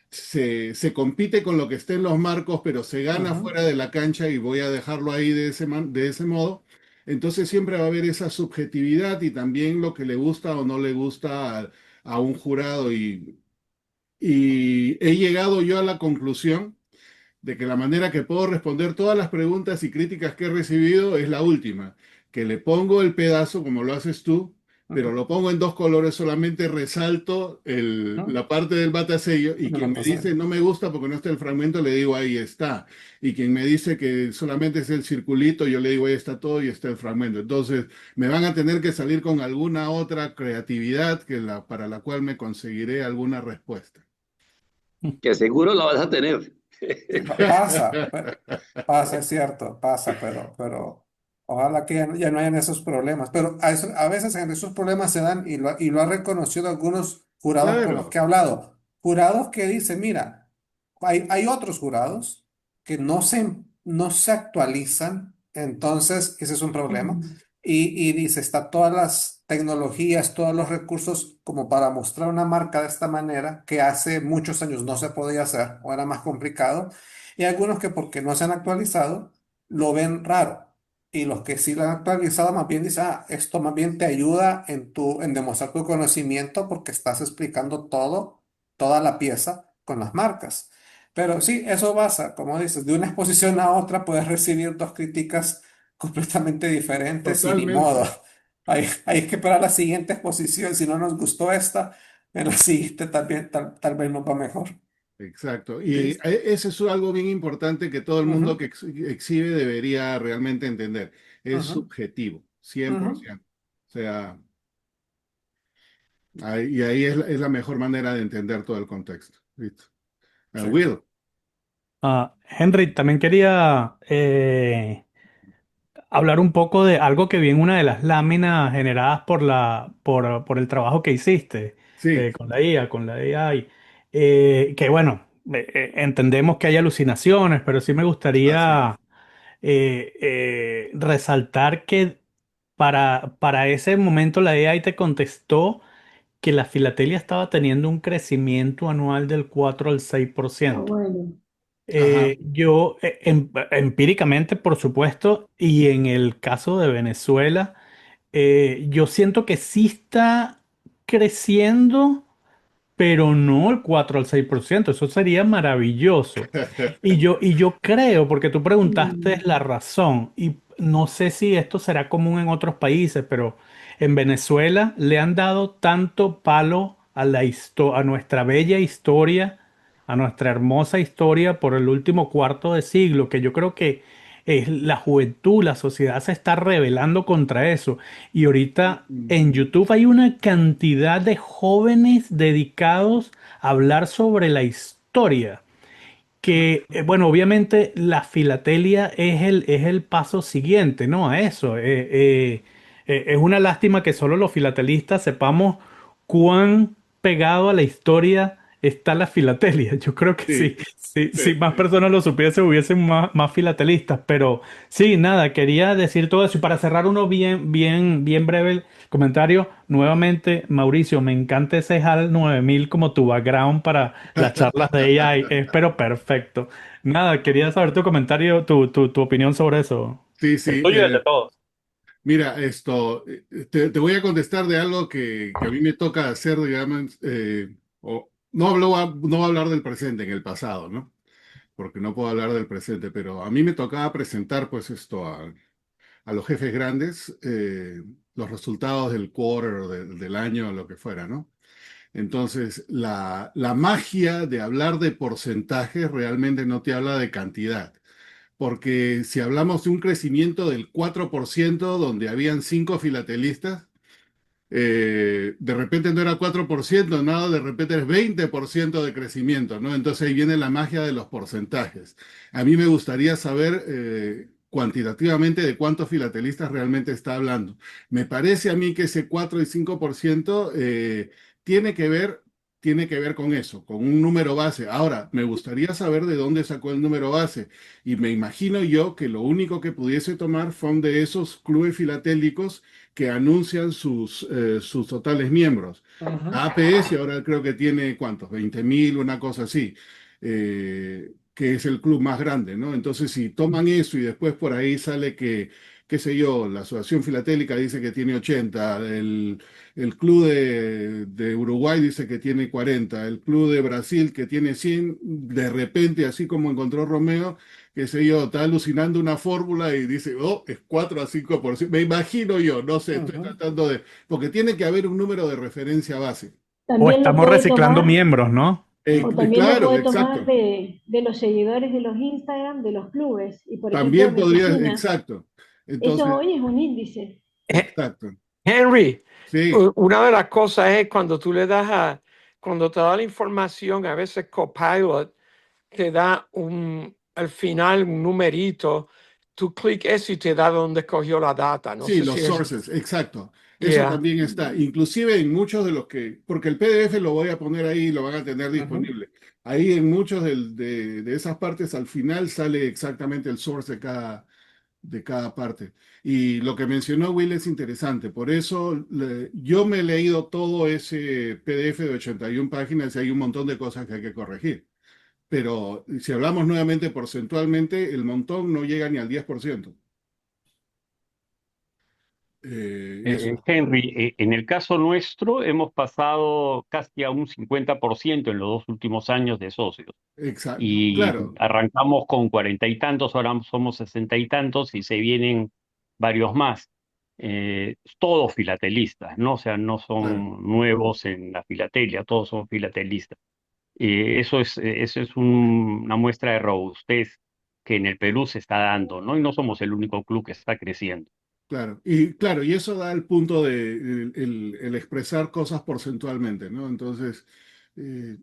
A: se compite con lo que está en los marcos, pero se gana
G: ujú,
A: fuera de la cancha y voy a dejarlo ahí de ese modo, entonces siempre va a haber esa subjetividad y también lo que le gusta o no le gusta a un jurado. Y he llegado yo a la conclusión de que la manera que puedo responder todas las preguntas y críticas que he recibido es la última, que le pongo el pedazo como lo haces tú, pero
G: ujú,
A: lo pongo en dos colores, solamente resalto
G: ujú.
A: la parte del batasello y
G: Me lo
A: quien me
G: pasé.
A: dice no me gusta porque no está el fragmento, le digo ahí está. Y quien me dice que solamente es el circulito, yo le digo ahí está todo y está el fragmento. Entonces me van a tener que salir con alguna otra creatividad para la cual me conseguiré alguna respuesta.
C: Que seguro lo vas a tener.
G: Sí, pasa, es cierto, pasa, pero ojalá que ya no hayan esos problemas. Pero a veces en esos problemas se dan, y lo han reconocido algunos jurados con los que
A: Claro.
G: he hablado. Jurados que dicen, mira, hay otros jurados que no se actualizan, entonces ese es un problema. Y dice, está todas las tecnologías, todos los recursos como para mostrar una marca de esta manera que hace muchos años no se podía hacer o era más complicado. Y algunos que porque no se han actualizado lo ven raro. Y los que sí lo han actualizado más bien dicen, ah, esto más bien te ayuda en demostrar tu conocimiento porque estás explicando toda la pieza con las marcas. Pero sí, eso pasa, como dices, de una exposición a otra puedes recibir dos críticas completamente diferentes y ni modo.
A: Totalmente.
G: Hay que esperar la siguiente exposición. Si no nos gustó esta, en la siguiente también tal vez nos va mejor.
A: Exacto.
G: Sí.
A: Y ese es algo bien importante que todo el mundo
G: Ujú,
A: que exhibe debería realmente entender. Es
G: ujú,
A: subjetivo, cien por
G: ujú.
A: ciento. O sea, y ahí es la mejor manera de entender todo el contexto. ¿Listo?
G: Sí.
A: Will,
H: Henry, también quería hablar un poco de algo que vi en una de las láminas generadas por el trabajo que hiciste
A: sí,
H: con la IA, con la AI. Que bueno, entendemos que hay alucinaciones, pero sí me
A: así es.
H: gustaría resaltar que para ese momento la AI te contestó que la filatelia estaba teniendo un crecimiento anual del 4 al
E: Ah,
H: 6%.
E: bueno.
A: Ajá.
H: Yo, empíricamente, por supuesto, y en el caso de Venezuela, yo siento que sí está creciendo, pero no el 4 al 6%. Eso sería maravilloso. Y yo creo, porque tú preguntaste
E: Mm,
H: la razón, y no sé si esto será común en otros países, pero en Venezuela le han dado tanto palo a nuestra bella historia, a nuestra hermosa historia por el último cuarto de siglo, que yo creo que la juventud, la sociedad se está rebelando contra eso. Y ahorita en
A: Mm,
H: YouTube hay una cantidad de jóvenes dedicados a hablar sobre la historia que, bueno, obviamente la filatelia es el paso siguiente, ¿no? A eso. Es una lástima que solo los filatelistas sepamos cuán pegado a la historia está la filatelia. Yo creo que
A: Sí,
H: si
A: sí,
H: más personas lo supiesen, hubiesen más filatelistas. Pero sí, nada, quería decir todo eso. Y para cerrar uno bien breve el comentario, nuevamente, Mauricio, me encanta ese HAL 9000 como tu background para las charlas de AI. Es pero perfecto. Nada, quería saber tu comentario, tu opinión sobre eso.
A: sí,
H: El
A: sí.
H: tuyo y el de todos.
A: Mira, te voy a contestar de algo que a mí me toca hacer, digamos, no voy a hablar del presente, en el pasado, ¿no? Porque no puedo hablar del presente, pero a mí me tocaba presentar, pues, a los jefes grandes, los resultados del quarter o del año, lo que fuera, ¿no? Entonces, la magia de hablar de porcentajes realmente no te habla de cantidad, porque si hablamos de un crecimiento del 4% donde habían 5 filatelistas, de repente no era 4%, nada, de repente es 20% de crecimiento, ¿no? Entonces ahí viene la magia de los porcentajes. A mí me gustaría saber cuantitativamente de cuántos filatelistas realmente está hablando. Me parece a mí que ese 4 y 5% tiene que ver, tiene que ver con eso, con un número base. Ahora, me gustaría saber de dónde sacó el número base. Y me imagino yo que lo único que pudiese tomar son de esos clubes filatélicos que anuncian sus totales miembros.
G: Ujú.
A: APS ahora creo que tiene, ¿cuántos? 20.000, una cosa así, que es el club más grande, ¿no? Entonces, si toman eso y después por ahí sale que, qué sé yo, la Asociación Filatélica dice que tiene 80, el club de Uruguay dice que tiene 40, el club de Brasil que tiene 100, de repente, así como encontró Romeo, qué sé yo, está alucinando una fórmula y dice, oh, es 4 a 5%. Me imagino yo, no sé, estoy
G: Ujú.
A: tratando de, porque tiene que haber un número de referencia base.
H: O
E: También lo
H: estamos
E: puede
H: reciclando
E: tomar,
H: miembros, ¿no?
E: o también lo
A: Claro,
E: puede tomar
A: exacto.
E: de los seguidores de los Instagram de los clubes. Y por ejemplo,
A: También
E: en
A: podría,
E: Argentina,
A: exacto.
E: eso
A: Entonces,
E: hoy es un índice.
L: He-
A: exacto.
L: Henry,
A: Sí,
L: una de las cosas es cuando tú le das cuando te da la información, a veces Copilot te da al final un numerito, tú clic eso y te da dónde cogió la data. No
A: sí,
L: sé si
A: los
L: es,
A: sources, exacto. Eso
L: yeah.
A: también está. Inclusive en muchos de los que, porque el PDF lo voy a poner ahí y lo van a tener
G: Ujú.
A: disponible. Ahí en muchos de esas partes al final sale exactamente el source de cada parte. Y lo que mencionó Will es interesante. Por eso yo me he leído todo ese PDF de 81 páginas y hay un montón de cosas que hay que corregir. Pero si hablamos nuevamente porcentualmente, el montón no llega ni al 10%. Eso.
J: Henry, en el caso nuestro hemos pasado casi a un 50% en los 2 últimos años de socios.
A: Exacto.
J: Y
A: Claro,
J: arrancamos con 40 y tantos, ahora somos 60 y tantos y se vienen varios más. Todos filatelistas, ¿no? O sea, no
A: claro,
J: son nuevos en la filatelia, todos son filatelistas. Eso es una muestra de robustez que en el Perú se está dando, ¿no? Y no somos el único club que está creciendo.
A: claro. Y claro, y eso da el punto de el expresar cosas porcentualmente, ¿no? Entonces, eh,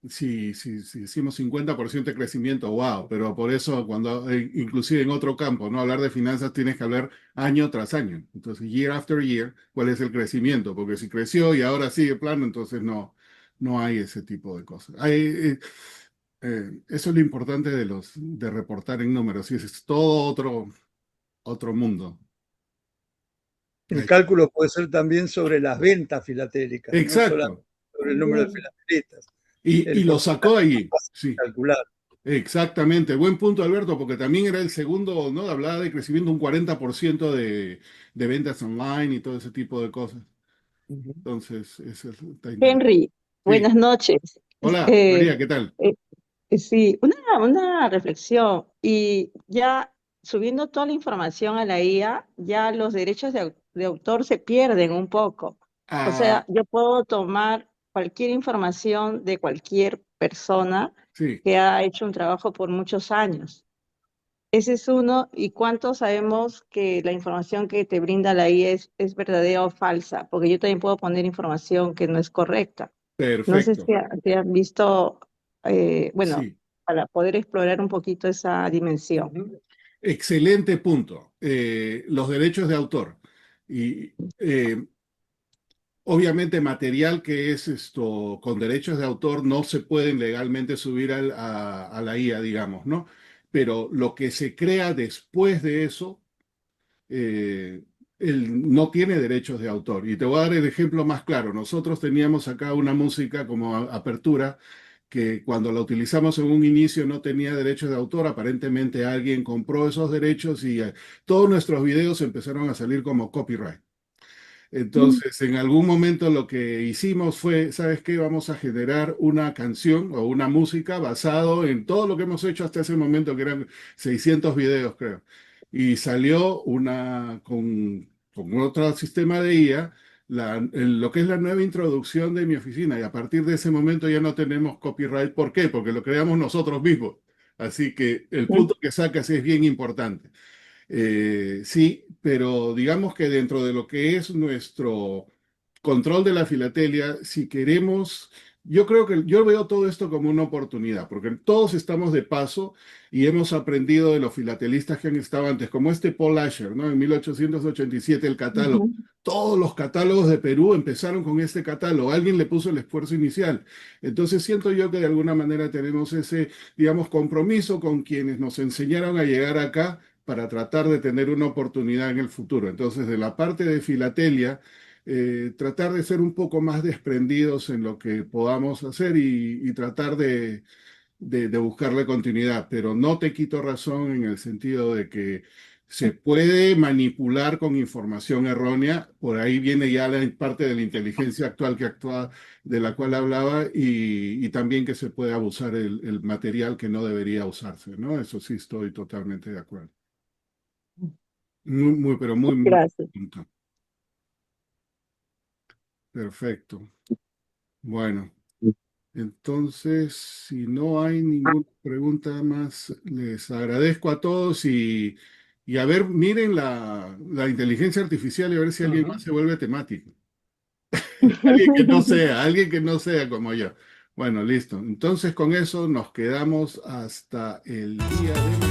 A: si hicimos 50% de crecimiento, wow, pero por eso cuando, inclusive en otro campo, ¿no? Hablar de finanzas tienes que hablar año tras año. Entonces, year after year, ¿cuál es el crecimiento? Porque si creció y ahora sigue plano, entonces no hay ese tipo de cosas. Eso es lo importante de reportar en números, y es todo otro mundo.
M: El
A: Ahí.
M: cálculo puede ser también sobre las ventas filatélicas, no solamente
A: Exacto.
M: sobre el número de
E: También.
M: filatelistas.
A: Y
M: El
A: lo sacó
M: porcentaje es
A: allí,
M: fácil de
A: sí.
M: calcular.
A: Exactamente, buen punto, Alberto, porque también era el segundo, ¿no? Hablaba de crecimiento un 40% de ventas online y todo ese tipo de cosas.
M: Ujú.
A: Entonces, eso está interesante.
N: Henry,
A: Sí.
N: buenas noches.
A: Hola,
N: Eh,
A: María, ¿qué tal?
N: eh, sí, una reflexión. Y ya subiendo toda la información a la IA, ya los derechos de autor se pierden un poco. O
A: Ah,
N: sea, yo puedo tomar cualquier información de cualquier persona
A: sí,
N: que ha hecho un trabajo por muchos años. Ese es uno. ¿Y cuánto sabemos que la información que te brinda la IA es verdadera o falsa? Porque yo también puedo poner información que no es correcta. No sé
A: perfecto.
N: si han visto, bueno,
A: Sí,
N: para poder explorar un poquito esa dimensión.
G: Ujú.
A: excelente punto. Los derechos de autor. Y Obviamente material que es esto con derechos de autor no se pueden legalmente subir a la IA, digamos, ¿no? Pero lo que se crea después de eso eh, no tiene derechos de autor. Y te voy a dar el ejemplo más claro. Nosotros teníamos acá una música como apertura que cuando la utilizamos en un inicio no tenía derechos de autor. Aparentemente alguien compró esos derechos y todos nuestros videos empezaron a salir como copyright. Entonces, en algún momento lo que hicimos fue, ¿sabes qué? Vamos a generar una canción o una música basado en todo lo que hemos hecho hasta ese momento, que eran 600 videos, creo. Y salió con otro sistema de IA, lo que es la nueva introducción de mi oficina. Y a partir de ese momento ya no tenemos copyright. ¿Por qué? Porque lo creamos nosotros mismos. Así que el punto que sacas es bien importante. Sí, pero digamos que dentro de lo que es nuestro control de la filatelia, si queremos, yo creo que yo veo todo esto como una oportunidad, porque todos estamos de paso y hemos aprendido de los filatelistas que han estado antes, como este Paul Asher, ¿no? En 1887 el catálogo.
N: Ujú.
A: Todos los catálogos de Perú empezaron con este catálogo. Alguien le puso el esfuerzo inicial. Entonces siento yo que de alguna manera tenemos ese, digamos, compromiso con quienes nos enseñaron a llegar acá para tratar de tener una oportunidad en el futuro. Entonces, de la parte de filatelia, tratar de ser un poco más desprendidos en lo que podamos hacer y tratar de buscarle continuidad, pero no te quito razón en el sentido de que se puede manipular con información errónea. Por ahí viene ya la parte de la inteligencia actual que actúa, de la cual hablaba, y también que se puede abusar el material que no debería usarse, ¿no? Eso sí estoy totalmente de acuerdo. Pero muy
N: Gracias.
A: punto. Perfecto. Bueno, entonces, si no hay ninguna pregunta más, les agradezco a todos y a ver, miren la inteligencia artificial y a ver si alguien más se vuelve temático. Alguien que no sea como yo. Bueno, listo. Entonces, con eso nos quedamos hasta el día de